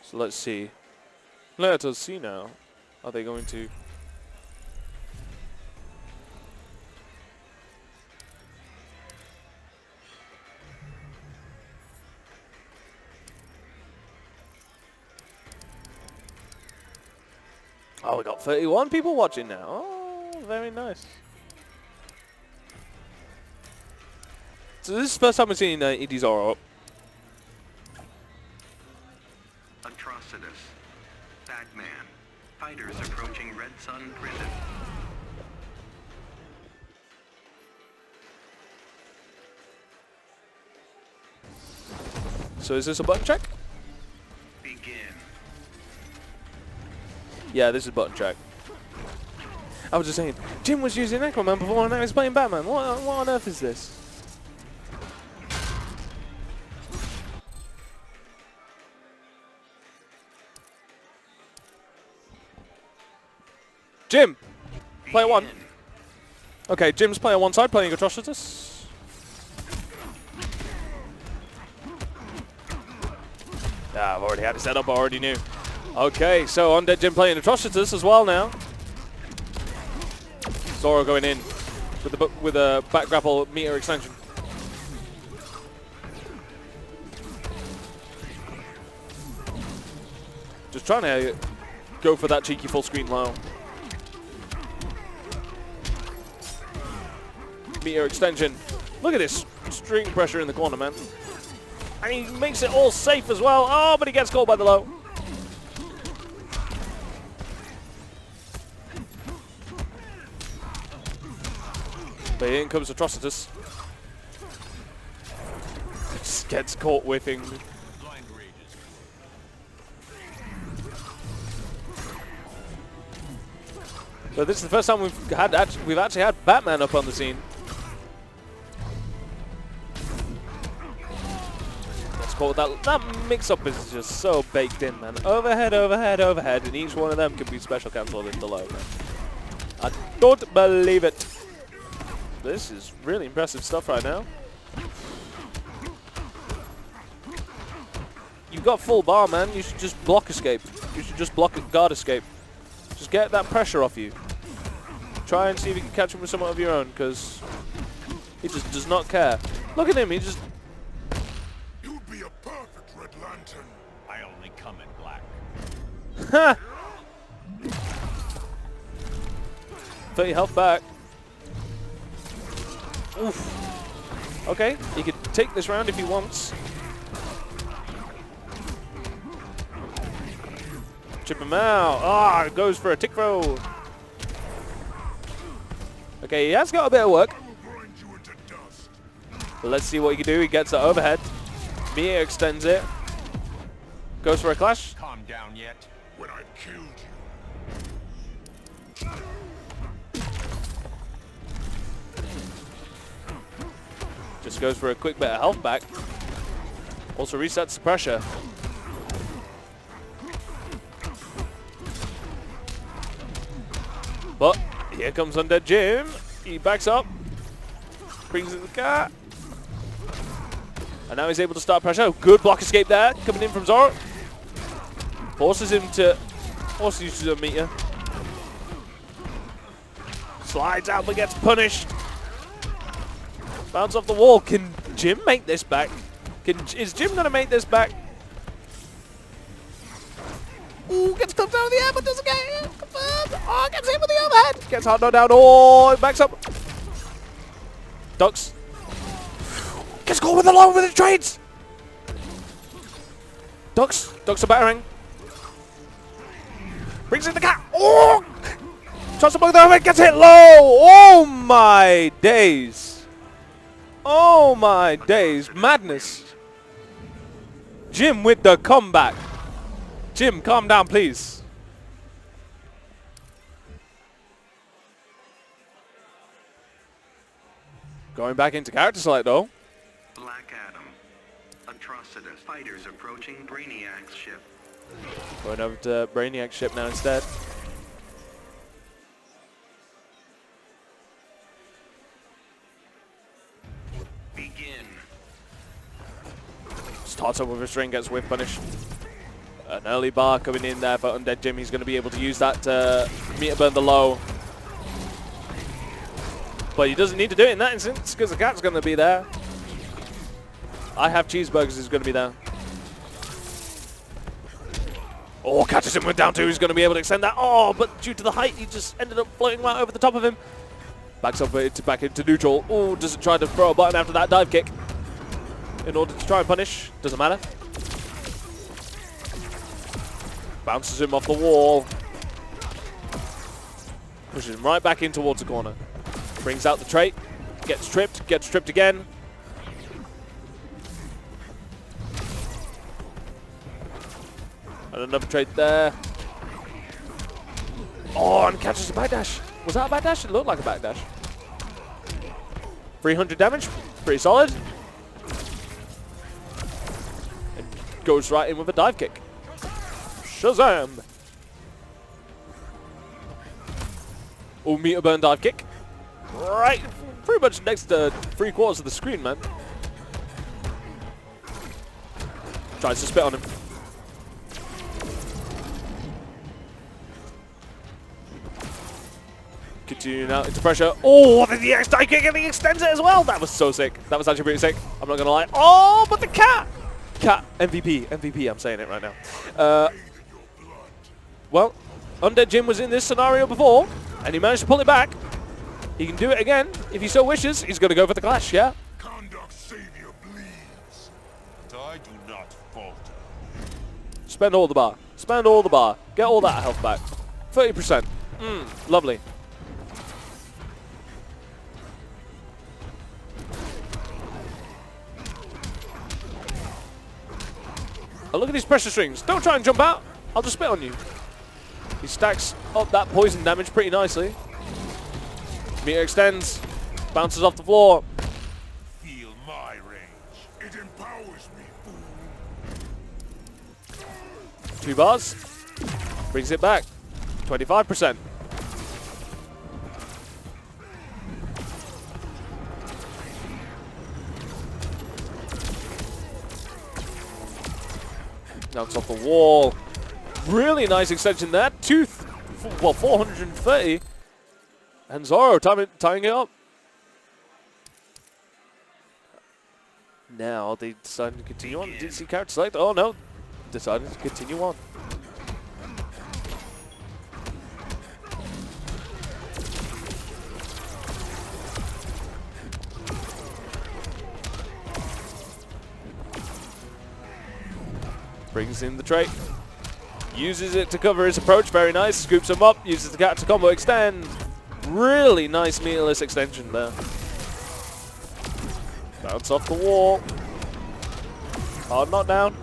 So let's see. Let us see now. Are they going to... Oh, we got 31 people watching now. Oh, very nice. So this is the first time we've seen Edie Zorro up. Atrocitus. Batman. Fighters approaching Red Sun prison. So is this a button check? Begin. Yeah, this is button check. I was just saying, Jim was using Aquaman before and now he's playing Batman. What on earth is this? Jim! Player one. Okay, Jim's player one side, playing Atrocitus. Yeah, I've already had it set up, I already knew. Okay, so Undead Jim playing Atrocitus as well now. Zoro going in with a back grapple meter extension. Just trying to go for that cheeky full screen low. Meter extension. Look at this string pressure in the corner, man. And he makes it all safe as well. Oh, but he gets caught by the low. But in comes Atrocitus. Just gets caught whiffing. So this is the first time we've actually had Batman up on the scene. That's cool. That mix-up is just so baked in, man. Overhead, overhead, overhead, and each one of them can be special cancelled into low, man. I don't believe it. This is really impressive stuff right now. You've got full bar, man. You should just block escape. You should just block guard escape. Just get that pressure off you. Try and see if you can catch him with someone of your own, because he just does not care. Look at him. He just... You'd be a perfect Red Lantern. I only come in black. Ha! 30 health back. Oof. Okay, he could take this round if he wants. Chip him out. Ah, goes for a tick throw. Okay, he has got a bit of work. But let's see what he can do. He gets the overhead. Mia extends it. Goes for a clash. Calm down yet. When I've killed you. Just goes for a quick bit of health back. Also resets the pressure. But here comes Undead Jim. He backs up. Brings in the car. And now he's able to start pressure. Good block escape there. Coming in from Zoro. Forces him to... Also uses a meter. Slides out but gets punished. Bounce off the wall. Can Jim make this back? Is Jim going to make this back? Ooh, gets clipped out of the air, but doesn't get it. Confirmed. Oh, gets hit with the overhead. Gets hard knocked down. Oh, backs up. Ducks. Gets caught with the low with the trades. Ducks. Ducks are battering. Brings in the cat. Oh! Tries to block the overhead. Gets hit low. Oh, my days. Oh, my days. Madness. Jim with the comeback. Jim, calm down, please. Going back into character select, though. Black Adam. Atrocitus. Fighters approaching Brainiac's ship. Going over to Brainiac's ship now instead. Begin. Starts up with a string, gets whiff punish. An early bar coming in there for Undead Jim. He's going to be able to use that to meter burn the low. But he doesn't need to do it in that instance because the cat's going to be there. I have cheeseburgers is going to be there. Oh, catches him with down two. He's going to be able to extend that. Oh, but due to the height, he just ended up floating right over the top of him. Backs up back into neutral. Oh, doesn't try to throw a button after that dive kick in order to try and punish. Doesn't matter. Bounces him off the wall. Pushes him right back in towards the corner. Brings out the trait. Gets tripped again. And another trait there. Oh, and catches a backdash. Was that a backdash? It looked like a backdash. 300 damage. Pretty solid. And goes right in with a dive kick. Shazam! Oh, meter burn dive kick. Right, pretty much next to 3/4 of the screen, man. Tries to spit on him. Continue now into pressure. Oh, the X die kick and he extends it as well. That was so sick. That was actually pretty sick. I'm not going to lie. Oh, but the cat. Cat, MVP. MVP, I'm saying it right now. Well, Undead Jim was in this scenario before, and he managed to pull it back. He can do it again if he so wishes. He's going to go for the clash, yeah? Conduct savior bleeds. But I do not falter. Spend all the bar. Spend all the bar. Get all that health back. 30%. Lovely. Oh, look at these pressure strings. Don't try and jump out. I'll just spit on you. He stacks up that poison damage pretty nicely. Meter extends. Bounces off the floor. Feel my range. It empowers me, fool. 2 bars. Brings it back. 25%. Knocks off the wall. Really nice extension there. 430. And Zoro tying it up. Now they decided to continue on. Didn't see character select. Oh no. Decided to continue on. Brings in the trait. Uses it to cover his approach. Very nice. Scoops him up. Uses the cat to combo extend. Really nice meterless extension there. Bounce off the wall. Hard knockdown.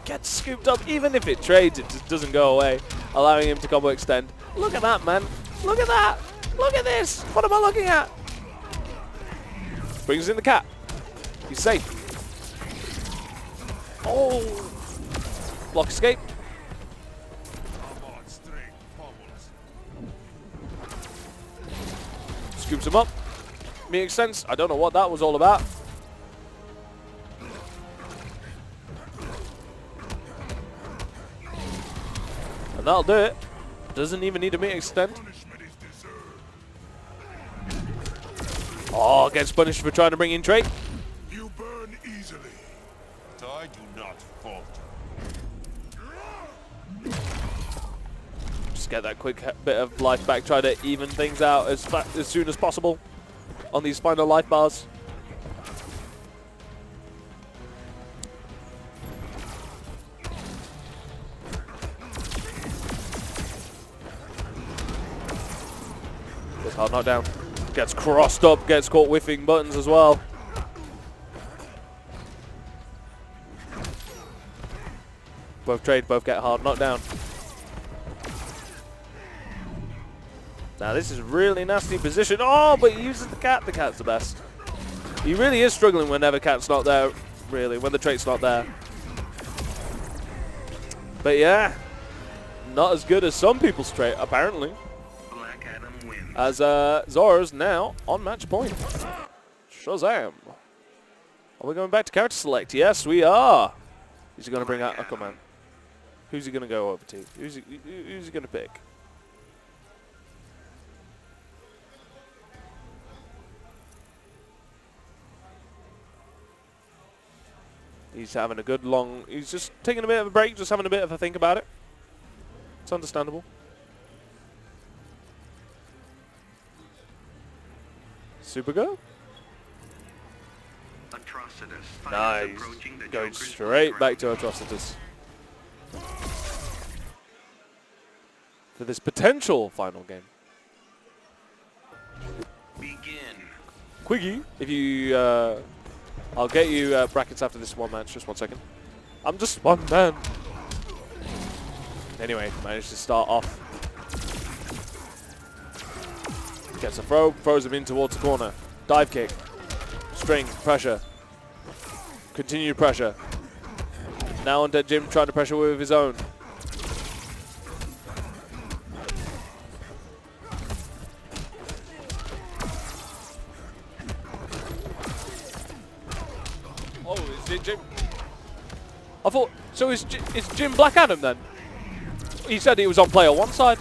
Gets scooped up. Even if it trades, it just doesn't go away. Allowing him to combo extend. Look at that, man. Look at that. Look at this. What am I looking at? Brings in the cat. He's safe. Oh! Block escape. Scoops him up. Makes sense. I don't know what that was all about. And that'll do it. Doesn't even need a meter extend. Oh, gets punished for trying to bring in trait. You burn easily. But I do not falter. Just get that quick bit of life back. Try to even things out as soon as possible on these final life bars. Gets hard knockdown. Gets crossed up. Gets caught whiffing buttons as well. Both trade, both get hard knockdown. Now this is really nasty position. Oh, but he uses the cat. The cat's the best. He really is struggling whenever cat's not there, really, when the trait's not there. But yeah, not as good as some people's trait, apparently. Black Adam wins. As Zoro's now on match point. Shazam. Are we going back to character select? Yes, we are. Who's he going to bring out? Oh, come on. Who's he going to go over to? Who's he going to pick? He's having a good long... He's just taking a bit of a break, just having a bit of a think about it. It's understandable. Supergirl? Atrocitus. Nice. Approaching the Going Joker's straight back to front. Atrocitus. For this potential final game. Begin. Quiggy, if you... I'll get you brackets after this one match. Just 1 second. I'm just one man. Anyway, managed to start off. Gets a throw, throws him in towards the corner. Dive kick. String, pressure. Continued pressure. Now Undead Jim trying to pressure with his own. Oh, is it Jim? I thought, so is Jim Black Adam then? He said he was on player one side.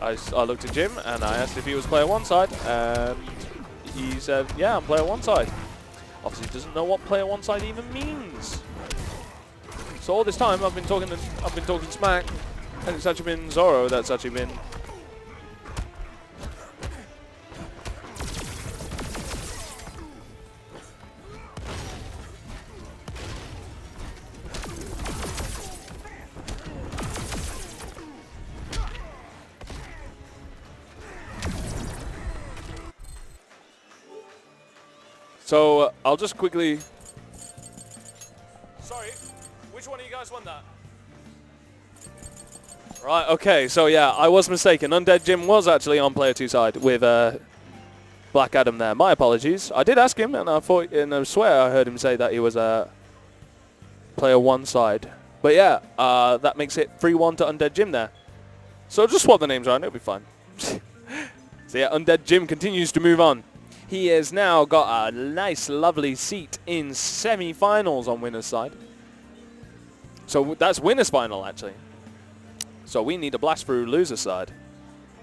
I looked at Jim and I asked if he was player one side, and he said, yeah, I'm player one side. Obviously he doesn't know what player one side even means. So all this time I've been talking smack, and it's actually been Zoro that's actually been So I'll just quickly. Sorry, which one of you guys won that? Right. Okay. So yeah, I was mistaken. Undead Jim was actually on player 2 side with Black Adam there. My apologies. I did ask him, and I thought, and I swear I heard him say that he was player 1 side. But yeah, that makes it 3-1 to Undead Jim there. So just swap the names around. It'll be fine. So yeah, Undead Jim continues to move on. He has now got a nice, lovely seat in semi-finals on winner's side. So that's winner's final, actually. So we need a blast through loser's side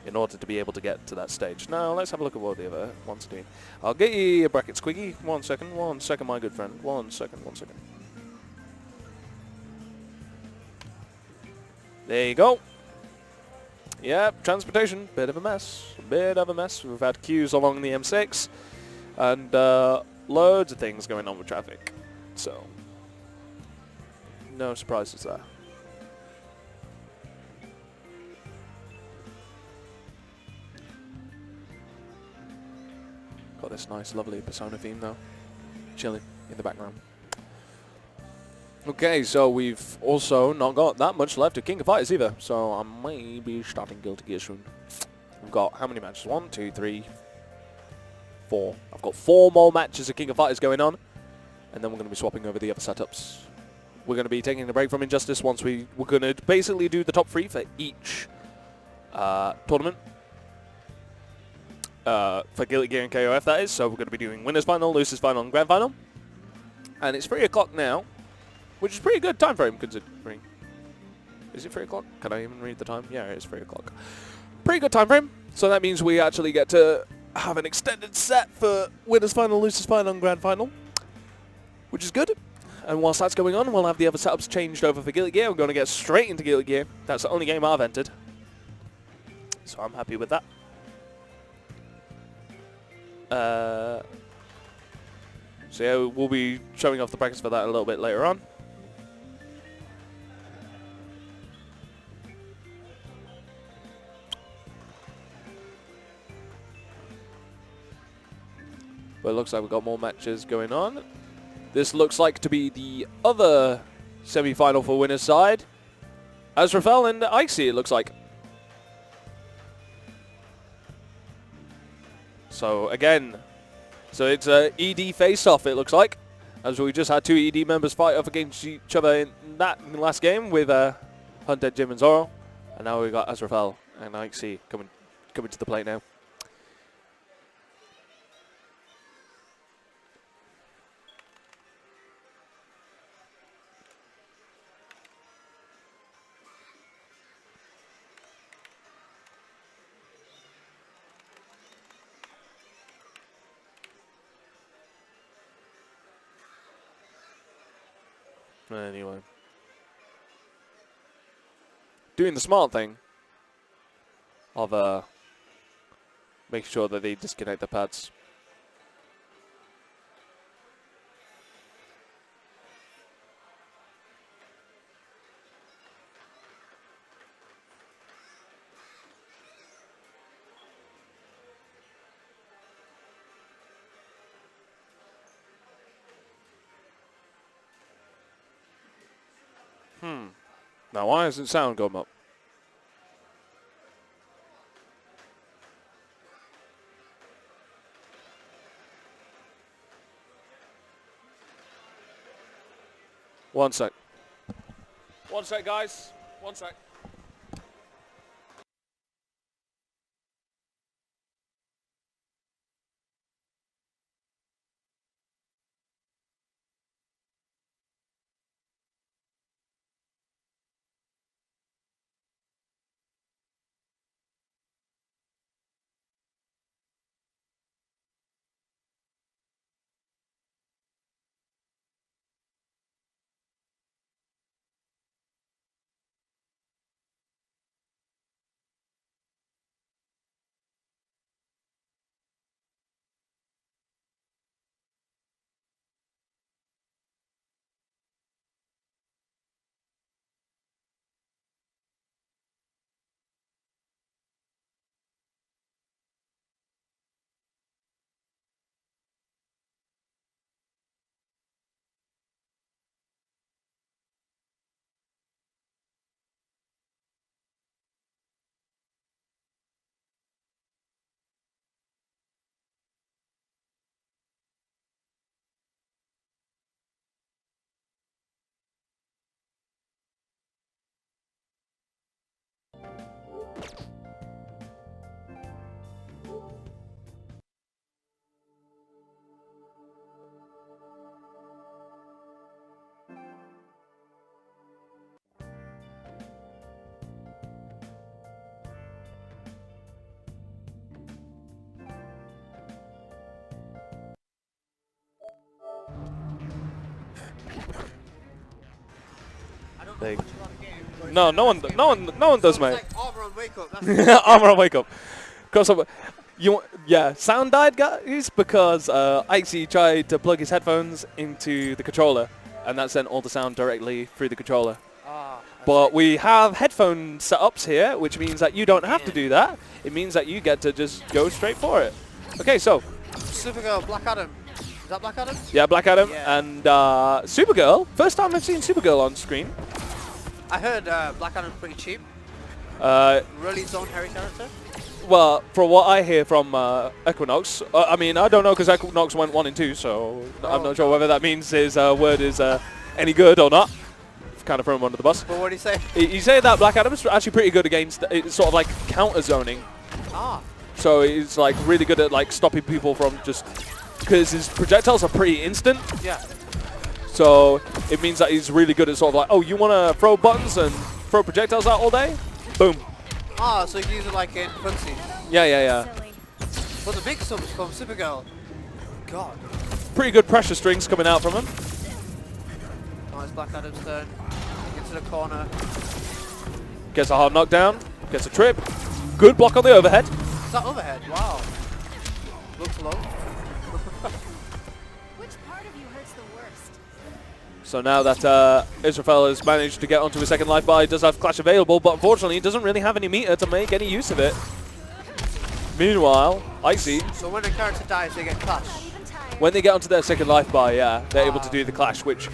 in order to be able to get to that stage. Now, let's have a look at what the other one's doing. I'll get you your brackets, Squiggy. 1 second, my good friend. 1 second. There you go. Yep, transportation, bit of a mess. We've had queues along the M6 and loads of things going on with traffic. So, no surprises there. Got this nice, lovely Persona theme though, chilling in the background. Okay, so we've also not got that much left of King of Fighters either, so I may be starting Guilty Gear soon. We've got how many matches? 1, 2, 3, 4. I've got 4 more matches of King of Fighters going on, and then we're going to be swapping over the other setups. We're going to be taking a break from Injustice once we're going to basically do the top 3 for each tournament. For Guilty Gear and KOF, that is. So we're going to be doing Winners Final, Losers Final, and Grand Final. And it's 3 o'clock now, which is pretty good time frame considering. Is it 3 o'clock? Can I even read the time? Yeah, it is 3 o'clock. Pretty good time frame. So that means we actually get to have an extended set for Winners Final, Losers Final, and Grand Final, which is good. And whilst that's going on, we'll have the other setups changed over for Guilty Gear. We're going to get straight into Guilty Gear. That's the only game I've entered, so I'm happy with that. So yeah, we'll be showing off the brackets for that a little bit later on. But it looks like we've got more matches going on. This looks like to be the other semi-final for winner's side. Azrael and Icy, it looks like. So again, so it's a ED face-off, it looks like, as we just had 2 ED members fight off against each other in the last game with Undead Jim and Zoro, and now we've got Azrael and Icy coming to the plate now. Anyway, doing the smart thing of making sure that they disconnect the pads. Now, why hasn't sound gone up? One sec. One sec, guys. One sec. thing. No one does, mate. Like armor on wake up. That's Armor on wake up. Crossover. Yeah, sound died, guys, because Ikesy tried to plug his headphones into the controller, and that sent all the sound directly through the controller. But we have headphone setups here, which means that you don't have to do that. It means that you get to just go straight for it. Okay, so. Supergirl, Black Adam. Is that Black Adam? Yeah, Black Adam Yeah. and Supergirl. First time I've seen Supergirl on screen. I heard Black Adam's pretty cheap. Uh, Really his own hairy character. Well, from what I hear from Equinox, I mean, I don't know because Equinox went 1 and 2, so I'm not sure whether that means his word is any good or not. Kind of throw him under the bus. But what did he say? He said that Black Adam's actually pretty good against it's sort of like counter zoning. Ah. So he's like really good at like stopping people from just because his projectiles are pretty instant. Yeah. So it means that he's really good at sort of like, oh, you want to throw buttons and throw projectiles out all day? Boom. Ah, so you can use it like in front seat. Yeah. But the big subs from Supergirl. God. Pretty good pressure strings coming out from him. Oh, it's Black Adam's turn. Into the corner. Gets a hard knockdown. Gets a trip. Good block on the overhead. Is that overhead? Wow. Looks low. Which part of you hurts the worst? So now that Israfel has managed to get onto his second life bar, he does have Clash available, but unfortunately he doesn't really have any meter to make any use of it. Meanwhile, Icy, So when a character dies, they get Clash. when they get onto their second life bar, yeah, they're able to do the Clash, which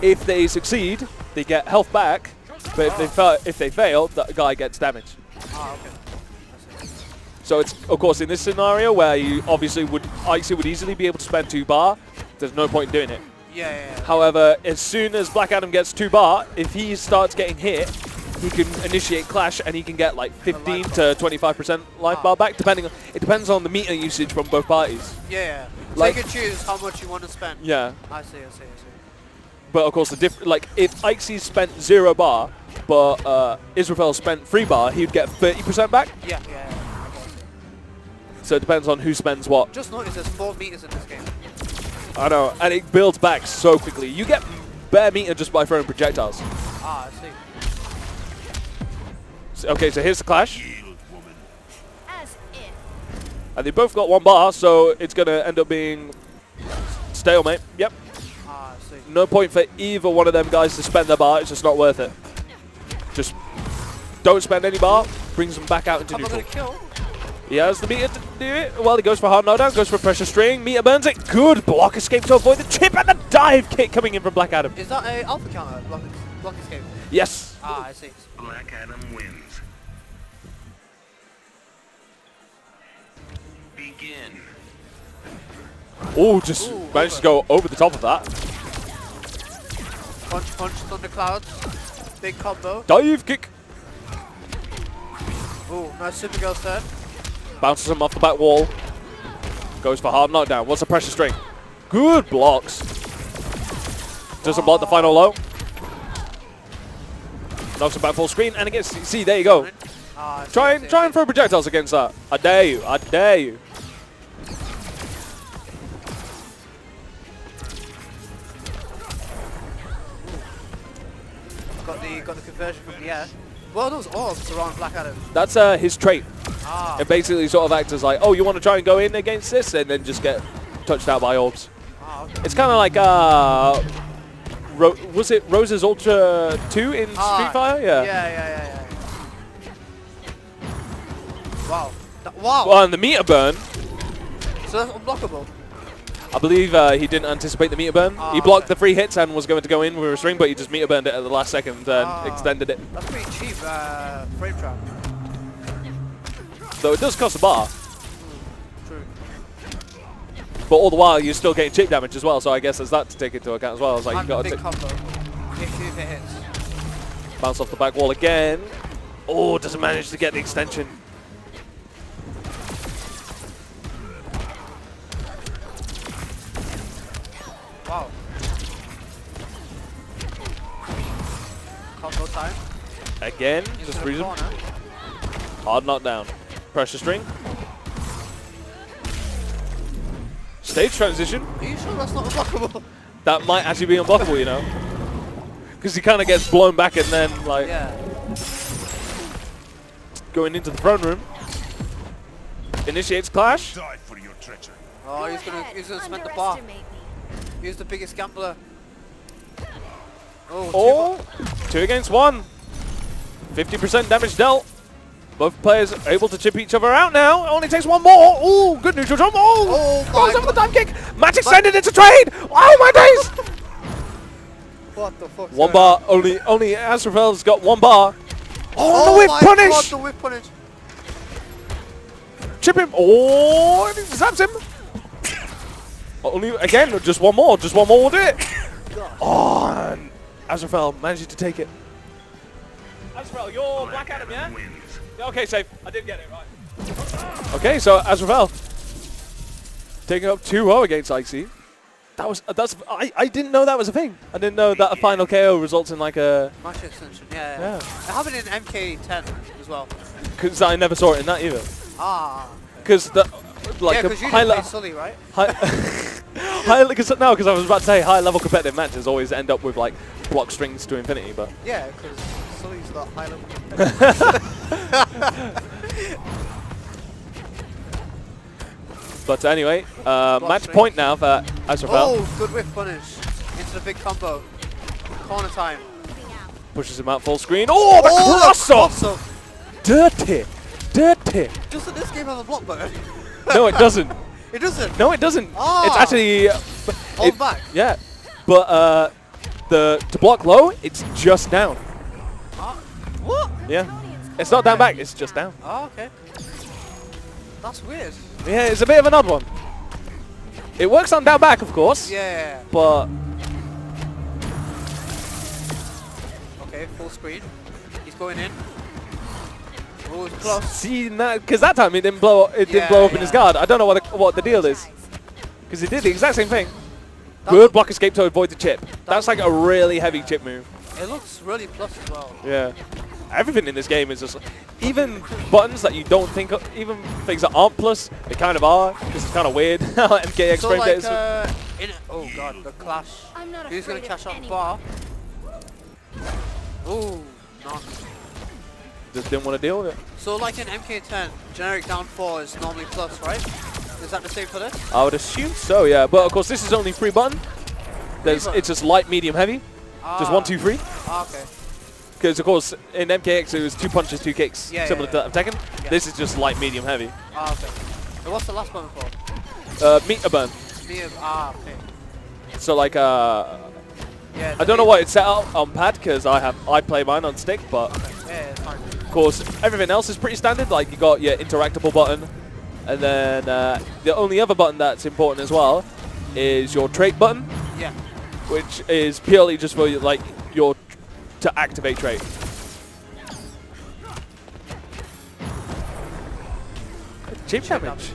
if they succeed, they get health back, but if they fail, that guy gets damage. Ah, okay. So it's, of course, in this scenario where you obviously Icy would easily be able to spend 2 bar, there's no point in doing it. Yeah. However, as soon as Black Adam gets 2 bar, if he starts getting hit, he can initiate Clash and he can get like 15 to 25% life bar back, depending on, it depends on the meter usage from both parties. Yeah. So Like- you can choose how much you want to spend. Yeah. I see. But of course, like if Ikesy spent 0 bar, but Israfel spent 3 bar, he'd get 30% back. Yeah. So it depends on who spends what. Just notice there's 4 meters in this game. I know, and it builds back so quickly. You get bare meter just by throwing projectiles. Ah, I see. Okay, so here's the Clash. As if. And they both got 1 bar, so it's going to end up being stalemate. Yep. Ah, I see. No point for either one of them guys to spend their bar. It's just not worth it. Just don't spend any bar. Brings them back out into I'm not neutral. gonna kill. He has the meter to do it. Well, he goes for hard knockdown, goes for pressure string. Meter burns it. Good block escape to avoid the chip and the dive kick coming in from Black Adam. Is that a alpha counter? Block escape. Yes. Ah, I see. Black Adam wins. Begin. Oh, just Ooh, managed to go over the top of that. Punch, thunderclouds. Big combo. Dive kick. Ooh, nice Supergirl turn. Bounces him off the back wall. Goes for hard knockdown. What's the pressure string? Good blocks. Doesn't block the final low. Knocks him back full screen, and it gets. See, there you go. Ah, I see, Try I and see. throw projectiles against that. I dare you. I dare you. Got the conversion from the air. What are those orbs around Black Adam? That's his trait. Ah, It basically sort of acts as like, oh, you want to try and go in against this, and then just get touched out by orbs. okay. It's kind of like was it Rose's Ultra 2 in Street Fighter? Yeah. Wow. Wow. Well, and the meter burn, So that's unblockable. I believe he didn't anticipate the meter burn. He blocked the 3 hits and was going to go in with a string, but he just meter burned it at the last second and extended it. That's pretty cheap frame trap. Though it does cost a bar, True. but all the while you're still getting chip damage as well, so I guess there's that to take into account as well. It's like And you a got big to combo. If it hits. bounce off the back wall again. Oh, doesn't manage to get the extension. Wow. Combo time. Again, Into just the reason. corner. Hard knockdown. Pressure string. Stage transition. Are you sure that's not unblockable? That might actually be unblockable, you know. Because he kind of gets blown back and then like going into the throne room. Initiates clash. Die for your treachery. Oh, he's gonna spend the bar. He's the biggest gambler. Oh, 2 against 1. 50% damage dealt. Both players are able to chip each other out now. It only takes 1 more. Ooh, good neutral jump. Oh, goes over the time kick. Match extended into trade. Oh my days. What the fuck? 1 bar. Only Azrael's got 1 bar. Oh, the whip my punish. God, the whip punish. Chip him. Oh, and he zaps him. Only again, just 1 more. Just 1 more will do it. Oh, and Azrael manages to take it. Azrael, you're Black Adam, yeah? Wins. Yeah, okay, safe. I did get it right. Okay, so Azrael taking up 2-0 against Ikesy. I didn't know that was a thing. I didn't know that a final KO results in like a Match extension, yeah. It happened in MK10 as well. because I never saw it in that either. Ah. Because the like Because you high didn't play Sully, right? because I was about to say high level competitive matches always end up with like block strings to infinity, but Yeah, because Sully's not high level. but anyway, match point now for Azrael. Oh, good whip punish. Into the big combo. Corner time. Pushes him out full screen. Oh, the cross off! Dirty. Doesn't this game have a block button? No, it doesn't. It doesn't. No, it doesn't. Ah. It's actually Hold back. Yeah, but to block low, it's just down. What? Yeah, it's not down back. It's just down. Oh, okay. That's weird. Yeah, it's a bit of an odd one. It works on down back, of course. Yeah. But Okay, full screen. He's going in. Oh, it's close. see, because that time it didn't blow. It didn't blow up in his guard. I don't know what the deal is. Because he did the exact same thing. Good block escape to avoid the chip. That's like a really heavy chip move. It looks really plus as well. Yeah. Everything in this game is just, even buttons that you don't think of, even things that aren't plus, they kind of are, because it's kind of weird how MKX So frame like, gets. oh god, the clash. I'm not Who's gonna afraid cash of out the anyone. bar? Ooh, no. Just didn't want to deal with it. So like in MK10, generic down 4 is normally plus, right? Is that the same for this? I would assume so, yeah. But of course, this is only 3 button. It's just light, medium, heavy. Just 1, 2, 3. Ah, okay. Because of course, in MKX it was 2 punches, 2 kicks, similar to Tekken. Yeah. This is just light, medium, heavy. Ah, okay. And what's the last button for? Meter burn. Okay. So like, Yeah. I don't know what it's set out on pad because I play mine on stick, but Yeah, it's fine. of course everything else is pretty standard. Like you got your interactable button, and then the only other button that's important as well is your trait button, Yeah. which is purely just for like your to activate trait. Chip damage.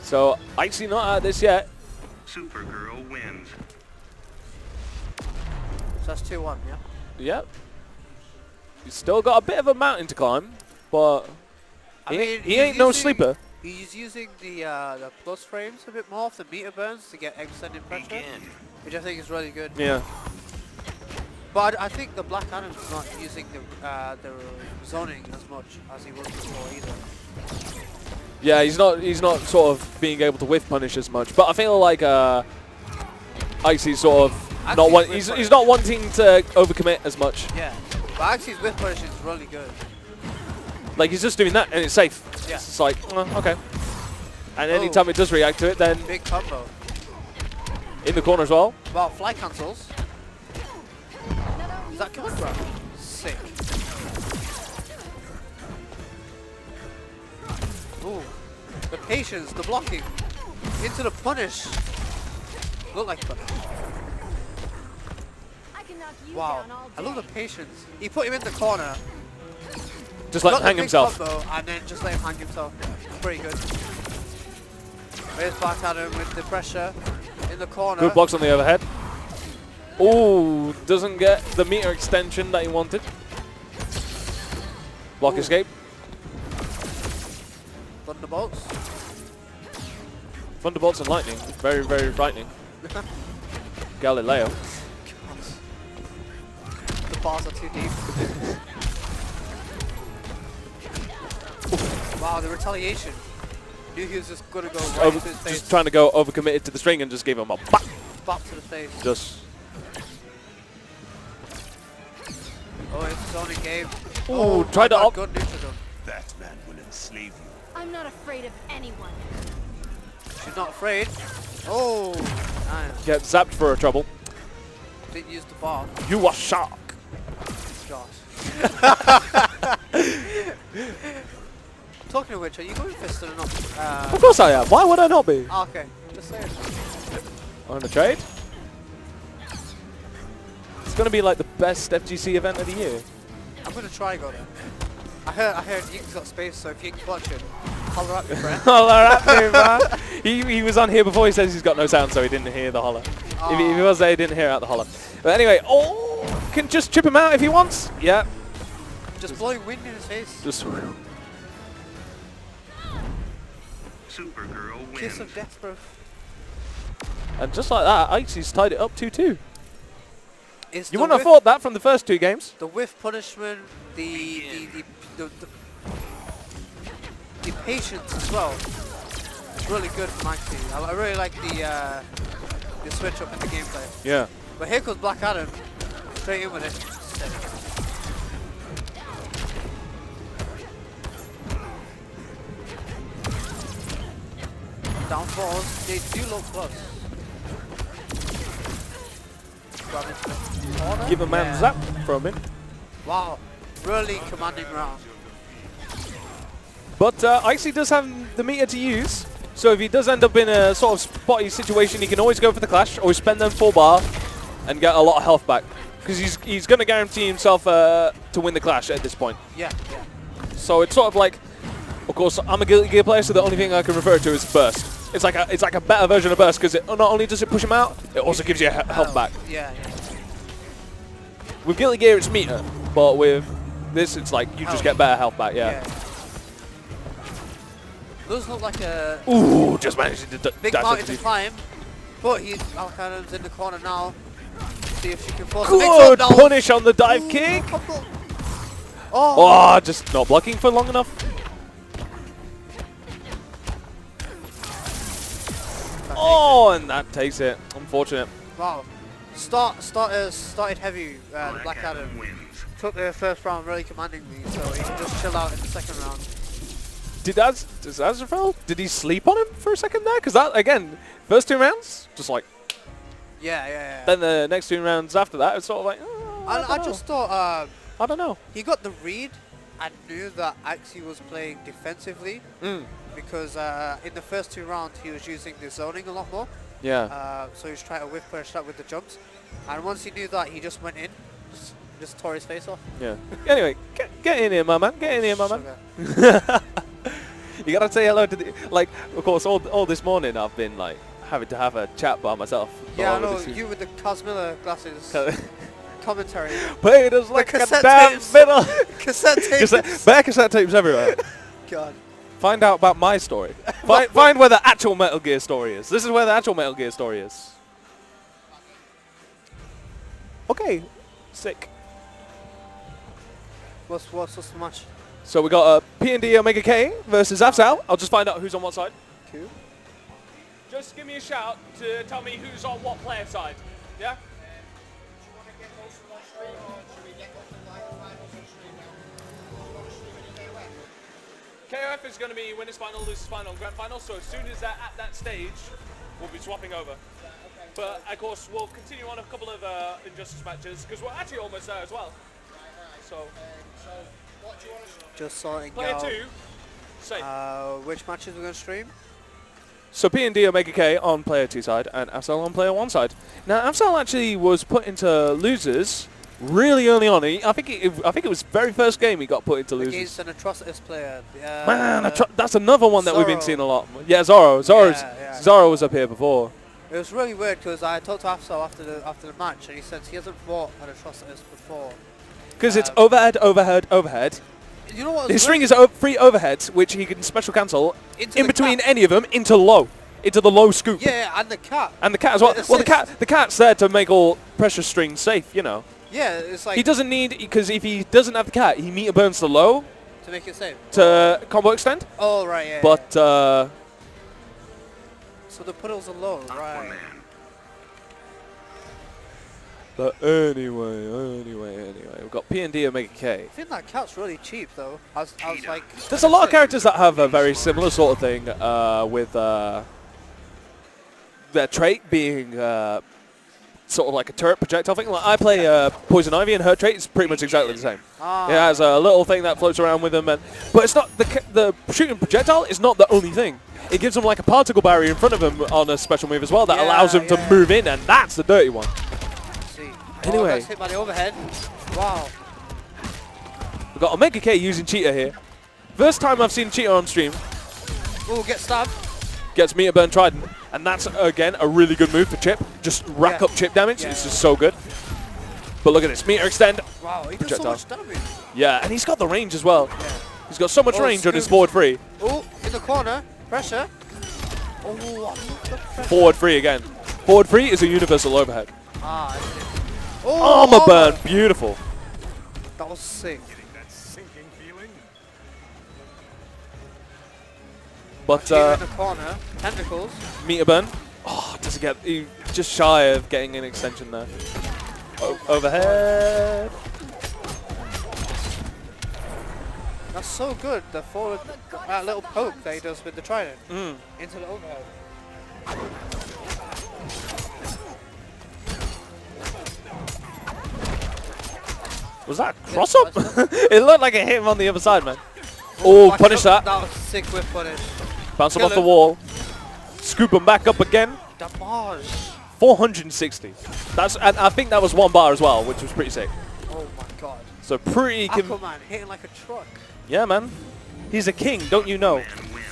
So actually not out of this yet. Supergirl wins. So that's 2-1, yeah? Yep. He's still got a bit of a mountain to climb, but I mean, he ain't no sleeper. He's using the plus frames a bit more off the meter burns to get extended pressure, which I think is really good. Yeah. But I think the Black Adam's not using the zoning as much as he was before either. Yeah, he's not sort of being able to whiff punish as much. But I feel like Ikesy's sort of not want he's not wanting to overcommit as much. Yeah. But actually his whiff punish is really good. Like he's just doing that and it's safe. Yeah. It's like, okay. And anytime it does react to it, then Big combo. in the corner as well. Well, fly cancels. Is that coming from? Sick. Ooh. The patience, the blocking. Into the punish. Look like punish. I can knock you Wow. down all day. I love the patience. He put him in the corner. Just let him got the hang big himself. combo, and then just let him hang himself. Pretty good. There's Black Adam with the pressure in the corner. Good blocks on the overhead. Ooh, doesn't get the meter extension that he wanted. Block escape. Thunderbolts. Thunderbolts and lightning. Very, very frightening. Galileo. bars are too deep. Wow, the retaliation. Knew he was just gonna go right into his face. Just trying to go overcommitted to the string and just gave him a bop. Bop to the face. Just. Oh, it's his own game. Oh, tried to up. Good neutral though. That man will enslave you. I'm not afraid of anyone. She's not afraid. Oh, nice. Get zapped for a trouble. Didn't use the bar. You are shark. Josh. Talking of which, are you going Fist or not? Of course I am. Why would I not be? Okay, just saying. On the trade. It's going to be like the best FGC event of the year. I'm gonna try go there. I heard Ying's got space, so if you can watch it, holler at me, friend. Holler at me, man. He was on here before. He says he's got no sound, so he didn't hear the holler. If he was there, he didn't hear out the holler. But anyway, can just chip him out if he wants. Yeah. Just blowing wind in his face. Just. Supergirl wins. Kiss of death, bro. And just like that, Icy's tied it up 2-2. It's You the wouldn't have whiff- thought that from the first 2 games. The whiff punishment, the patience as well. It's really good for Maxi. I really like the switch up in the gameplay. Yeah. But here comes Black Adam, straight in with it. Downfalls, they do look close. Grab into the corner. Give a man zap from him. Wow, really commanding round. But Icy does have the meter to use. So if he does end up in a sort of spotty situation, he can always go for the clash, or spend them full bar and get a lot of health back. Because he's going to guarantee himself to win the clash at this point. Yeah, yeah. So it's sort of like, of course, I'm a Guilty Gear player, so the only thing I can refer to is burst. It's like a better version of burst, because it not only does it push him out, it also gives you health back. Yeah, yeah. With Guilty Gear, it's meter, but with this, it's like you just get better health back. Yeah. Those look like a Ooh, just managed to big dash mountain into to climb, but Alcana's in the corner now. See if she can force a Good mix-up now. punish on the dive kick. Oh, just not blocking for long enough. Oh, and that takes it. Unfortunate. Wow. Started heavy, Black Adam. wins. Took the first round really commandingly, so he can just chill out in the second round. Did Azrael, did he sleep on him for a second there? Because that, again, first 2 rounds, just like, Yeah. then the next 2 rounds after that, it's sort of like, I just thought I don't know. he got the read and knew that Axie was playing defensively because in the first 2 rounds he was using the zoning a lot more. Yeah. So he was trying to whiff push that with the jumps, and once he knew that, he just went in, just tore his face off. Yeah. Anyway, get in here, my man. Get in here, my man. Okay. You gotta say hello to the, like, of course, all this morning I've been like having to have a chat by myself. Yeah, I along know, with this- you with the Cosmilla glasses. Commentary. Played us like a cassette damn tapes. fiddle. Cassette tapes. Bare cassette tapes everywhere. God. Find out about my story. Find where the actual Metal Gear story is. This is where the actual Metal Gear story is. Okay, sick. What's the match? So we got P&D Omega K versus Afsal. I'll just find out who's on what side. Cool. Just give me a shout to tell me who's on what player side. Yeah? KOF is going to be winners final, losers final, grand final. So as soon as they're at that stage, we'll be swapping over. But of course, we'll continue on a couple of Injustice matches because we're actually almost there as well. So Just sorting player out 2, safe. which matches we're going to stream. So P&D Omega K on player 2 side and Afsal on player 1 side. Now Afsal actually was put into losers really early on. I think it was very first game he got put into losers. Against an Atrocitus player. Man, that's another one that we've been Zorro. seeing a lot. Yeah, Zorro. Zorro was up here before. It was really weird because I talked to Afsal after the match and he said he hasn't fought an Atrocitus before. Because it's overhead, overhead, overhead. You know what? His string is free overheads, which he can special cancel Into in the between cat. any of them into the low scoop. Yeah, and the cat. And the cat as well. The Well, the cat's there to make all pressure strings safe, you know. Yeah, it's like He doesn't need, because if he doesn't have the cat, he meter burns the low to make it safe. to combo extend. Oh right, yeah. But so the puddles are low, right? Aquaman. But anyway, we've got P and D Omega K. I think that cat's really cheap though. I was like, There's a lot of characters that have a very similar sort of thing with their trait being sort of like a turret projectile thing. Like I play Poison Ivy, and her trait is pretty much exactly the same. ah, It has a little thing that floats around with them, but it's not the shooting projectile is not the only thing. It gives them like a particle barrier in front of them on a special move as well that Yeah, allows them to yeah. move in, and that's the dirty one. let's see. Anyway. Oh, that's hit by the overhead. Wow. We've got Omega K using Cheetah here. First time I've seen Cheetah on stream. Oh, get stabbed. Gets meter burn Trident, and that's again a really good move for Chip. Just rack Yeah. up chip damage. Yeah, It's yeah. just so good. But look at this meter extend. Wow, he does so Projectile. much damage. Yeah, and he's got the range as well. He's got so much Oh, range on his scoop. forward free. Oh, in the corner. Pressure. Oh, I love the pressure. Forward free again. Forward free is a universal overhead. Ah, I see. Oh, Armor burn, beautiful. That was sick. Getting that sinking feeling? But Cheetah in the corner. Tentacles. meter burn. Oh, doesn't get just shy of getting an extension there. Overhead. That's so good. The forward, that little poke that he does with the trident Mm. into the overhead. Was that a cross up? It looked like it hit him on the other side, man. Oh, punish that. That was sick whip punish. Bounce him Kill off the him. wall. Scoop him back up again. Damage. 460. That's, and I think that was one bar as well, which was pretty sick. Oh my god. So pretty. Aquaman hitting like a truck. Yeah, man. He's a king, don't you know? Man wins.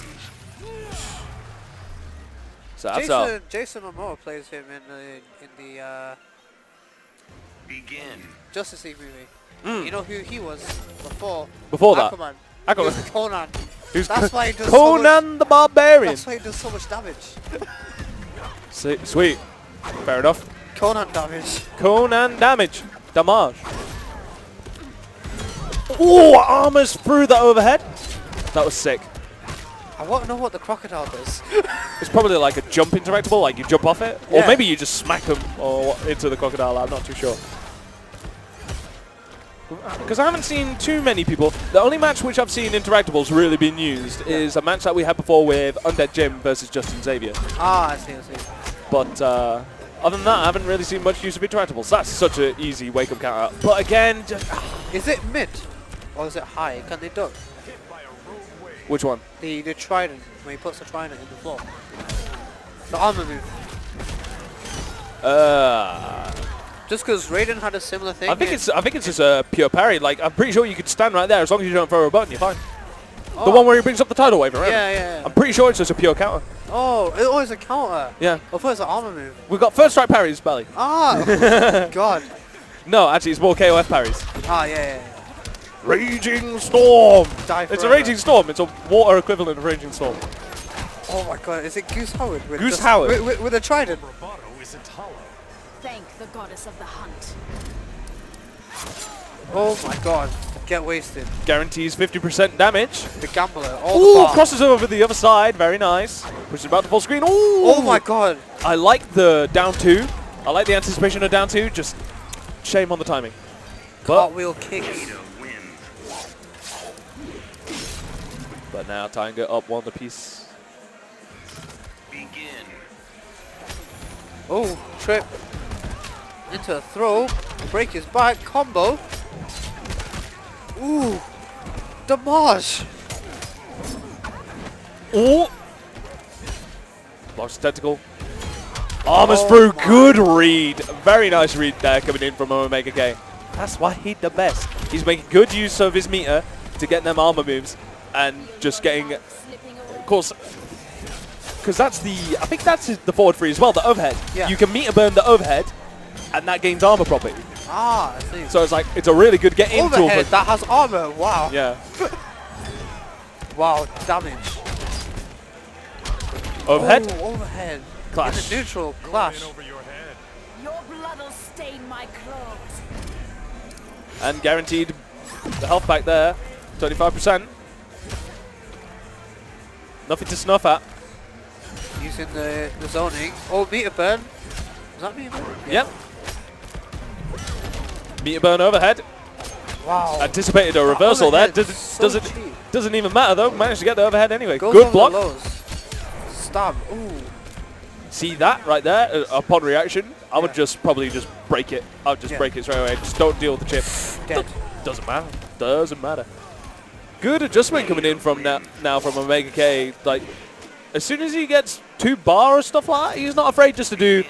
So that's up. Jason Momoa plays him in the Begin. Justice League movie. Mm. You know who he was before? Before that, Aquaman. Aquaman. He was Conan. Who's That's why he does Conan the Barbarian. That's why he does so much damage. Sweet. Fair enough. Conan damage. Conan damage. Damage. Oh, armors through the overhead. That was sick. I want to know what the crocodile does. It's probably like a jump interactable, like you jump off it. Or Yeah. maybe you just smack them or into the crocodile, I'm not too sure. Because I haven't seen too many people. The only match which I've seen interactables really being used is a match that we had before with Undead Jim versus Justin Xavier. Ah, I see. But other than that, I haven't really seen much use of interactables. That's such an easy wake-up counter. But again, just, Is it mid? Or is it high? Can they duck? which one? The trident, when he puts the trident in the floor. The armor move. Just because Raiden had a similar thing. I think it's just a pure parry. Like I'm pretty sure you could stand right there as long as you don't throw a button, you're fine. Oh. The one where he brings up the tidal wave around. Yeah. I'm pretty sure it's just a pure counter. Oh, it's a counter. Yeah. I thought it was an armor move. We've got first strike parries, Belly. Ah, God. No, actually, it's more KOF parries. Ah, yeah. Raging Storm. Die It's a forever. Raging Storm. It's a water equivalent of Raging Storm. Oh my God, is it Goose Howard? With Goose just- Howard. With a trident. Bravado isn't hollow. Thank the goddess of the hunt. Oh my God, get wasted. Guarantees 50% damage. The gambler. All Ooh, the bar. crosses over the other side. Very nice. Pushes about to full screen. Ooh. Oh my God. I like the down two. I like the anticipation of down two. Just shame on the timing. But Cartwheel kicks. Cheetah wins. But now tying it up one apiece. Begin. Oh, trip. Into a throw. Break his back. Combo. Ooh. Damage. Ooh. Blocks the tentacle. Armors Oh through. my. Good read. Very nice read there coming in from Omega K. That's why he's the best. He's making good use of his meter to get them armor moves and just getting, Slipping away. of course, because that's the, I think that's the forward free as well, the overhead. Yeah. You can meter burn the overhead and that gains armor property. Ah, I see. So it's like, it's a really good get in tool. Overhead that has armor. Wow. Yeah. Wow, damage. Overhead. Oh, overhead. Clash. In the neutral In clash. over your head. Your blood will stain my clothes. And guaranteed the health back there. 25%. Nothing to snuff at. Using the zoning. Oh, meter burn. Is that meter burn? Yep. Meter burn overhead. Wow. Anticipated a reversal there. overhead is so cheap. Doesn't even matter though. Managed to get the overhead anyway. Goes Good over block. the lows. Stab. Ooh. See that right there? Upon reaction, I would Yeah. just probably just break it. I would just break it straight away. Just don't deal with the chip. Dead. Doesn't matter. Doesn't matter. Good adjustment coming in from now from Omega K. Like, as soon as he gets 2 bar or stuff like that, he's not afraid just to do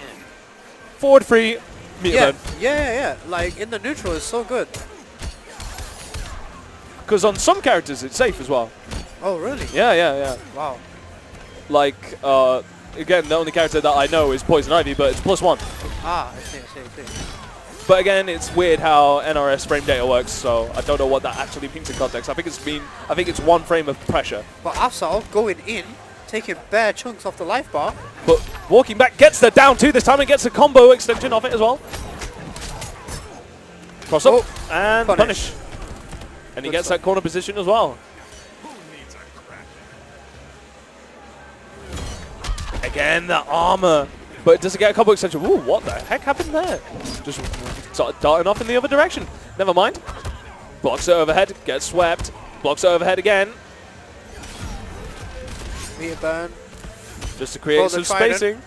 forward 3, meter Yeah. burn. Yeah. Like in the neutral is so good. Because on some characters it's safe as well. Oh really? Yeah. Wow. Like, again, the only character that I know is Poison Ivy, but it's +1. Ah, I see. But again, it's weird how NRS frame data works, so I don't know what that actually means in context. I think it's 1 frame of pressure. But Afsal going in, taking bare chunks off the life bar. But walking back gets the down 2 this time and gets a combo extension off it as well. Cross up and punish. And he Good gets stuff. that corner position as well. Who needs a crack? Again, the armor. But it doesn't get a combo extension. Ooh, what the heck happened there? Just started darting off in the other direction. Never mind. Blocks it overhead, gets swept. Blocks it overhead again. Meter burn. Just to create some spacing.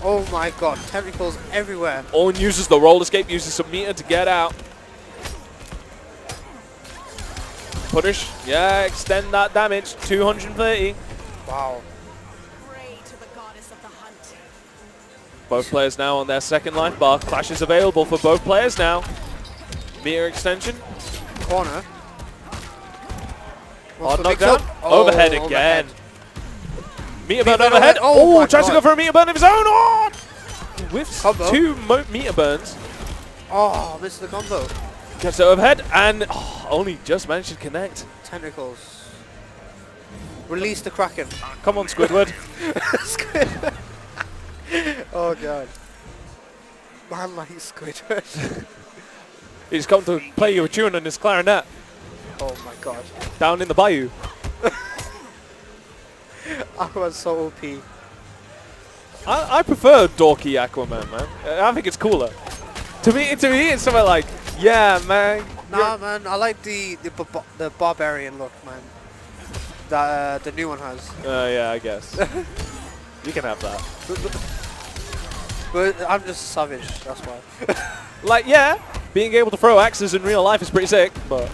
Oh my god, tentacles everywhere. Owen uses the roll escape, uses some meter to get out. Punish. Yeah, extend that damage. 230. Wow. Pray to the goddess of the hunt. Both players now on their second life bar. Clash is available for both players now. Meter extension. Corner. Hard Mix knockdown. up. Oh, Overhead again. Meter burn burn overhead. overhead. Oh Oh, my tries to God. go for a meter burn of his own. Oh! With Combo. 2 meter burns. Oh, missed the combo. Gets it overhead and only just managed to connect. Tentacles. Release the Kraken. Come on, Squidward. Squidward. Oh god. Man like Squidward. He's come to play you a tune on his clarinet Oh my god. down in the bayou. Aquaman's so OP. I prefer dorky Aquaman, man. I think it's cooler. To me, it's something like, yeah, man. Nah, man, I like the barbarian look, man. That the new one has. Yeah, I guess. You can have that. But I'm just a savage, that's why. Like, yeah, being able to throw axes in real life is pretty sick, but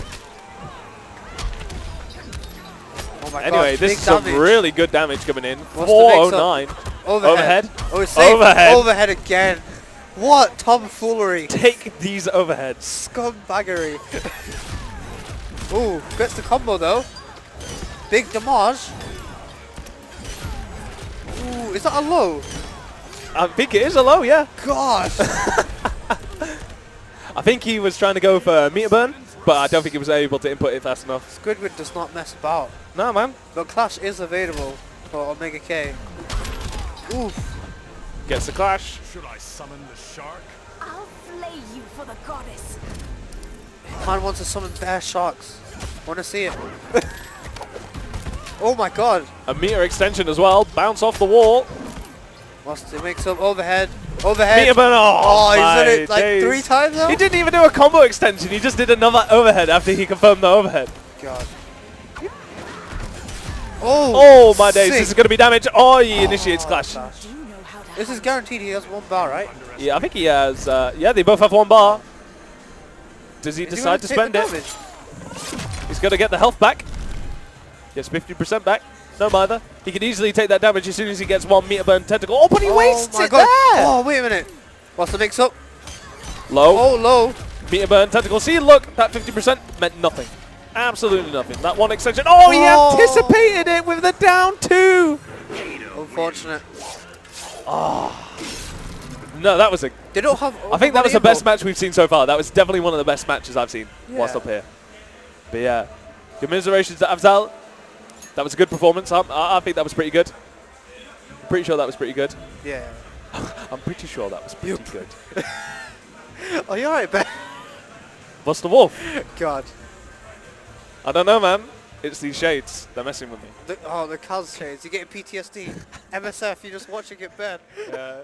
Oh my anyway, god, this big is some damage. really good damage coming in. What's the mix-up? 409. Overhead. Overhead. Oh, it's safe. Overhead. Overhead again. What tomfoolery. Take these overheads. Scumbaggery. Ooh, gets the combo though. Big damage. Ooh, is that a low? I think it is a low, yeah. Gosh. I think he was trying to go for a meter burn, but I don't think he was able to input it fast enough. Squidward does not mess about. No, man. But Clash is available for Omega K. Oof. Gets the clash. Should I summon the shark? I'll flay you for the goddess. Man wants to summon bear sharks. Wanna see it? Oh my god. A meter extension as well. Bounce off the wall. What's the mix up? Overhead. Overhead. Meter burn. Oh, he's my done it like days. 3 times now? He didn't even do a combo extension. He just did another overhead after he confirmed the overhead. God. Oh, Oh my days. sick. This is going to be damage. Oh, he initiates clash. Do you know how to This is guaranteed he has 1 bar, right? Yeah, I think he has. Yeah, they both have 1 bar. Does he Is decide he to gonna spend take it? the damage? He's going to get the health back. Gets 50% back. No matter. He can easily take that damage as soon as he gets 1 meter burn tentacle. Oh, but he wastes my it god. there. Oh, wait a minute. What's the mix up? Low. Oh, low. Meter burn tentacle. See, look, that 50% meant nothing. Absolutely nothing. That 1 extension. Oh, he Oh. anticipated it with the down 2. Unfortunate. No, that was a. They don't have. I think that was the overbody best involved. match we've seen so far. That was definitely one of the best matches I've seen whilst Yeah. up here. But yeah, commiserations to Afzal. That was a good performance. I think that was pretty good. Pretty sure that was pretty good. Yeah. I'm pretty sure that was pretty good. Oh, you're right, Ben. What's the wolf? God. I don't know, man. It's these shades. They're messing with me. The Kaz shades. You're getting PTSD. MSF, you're just watching it burn. Yeah.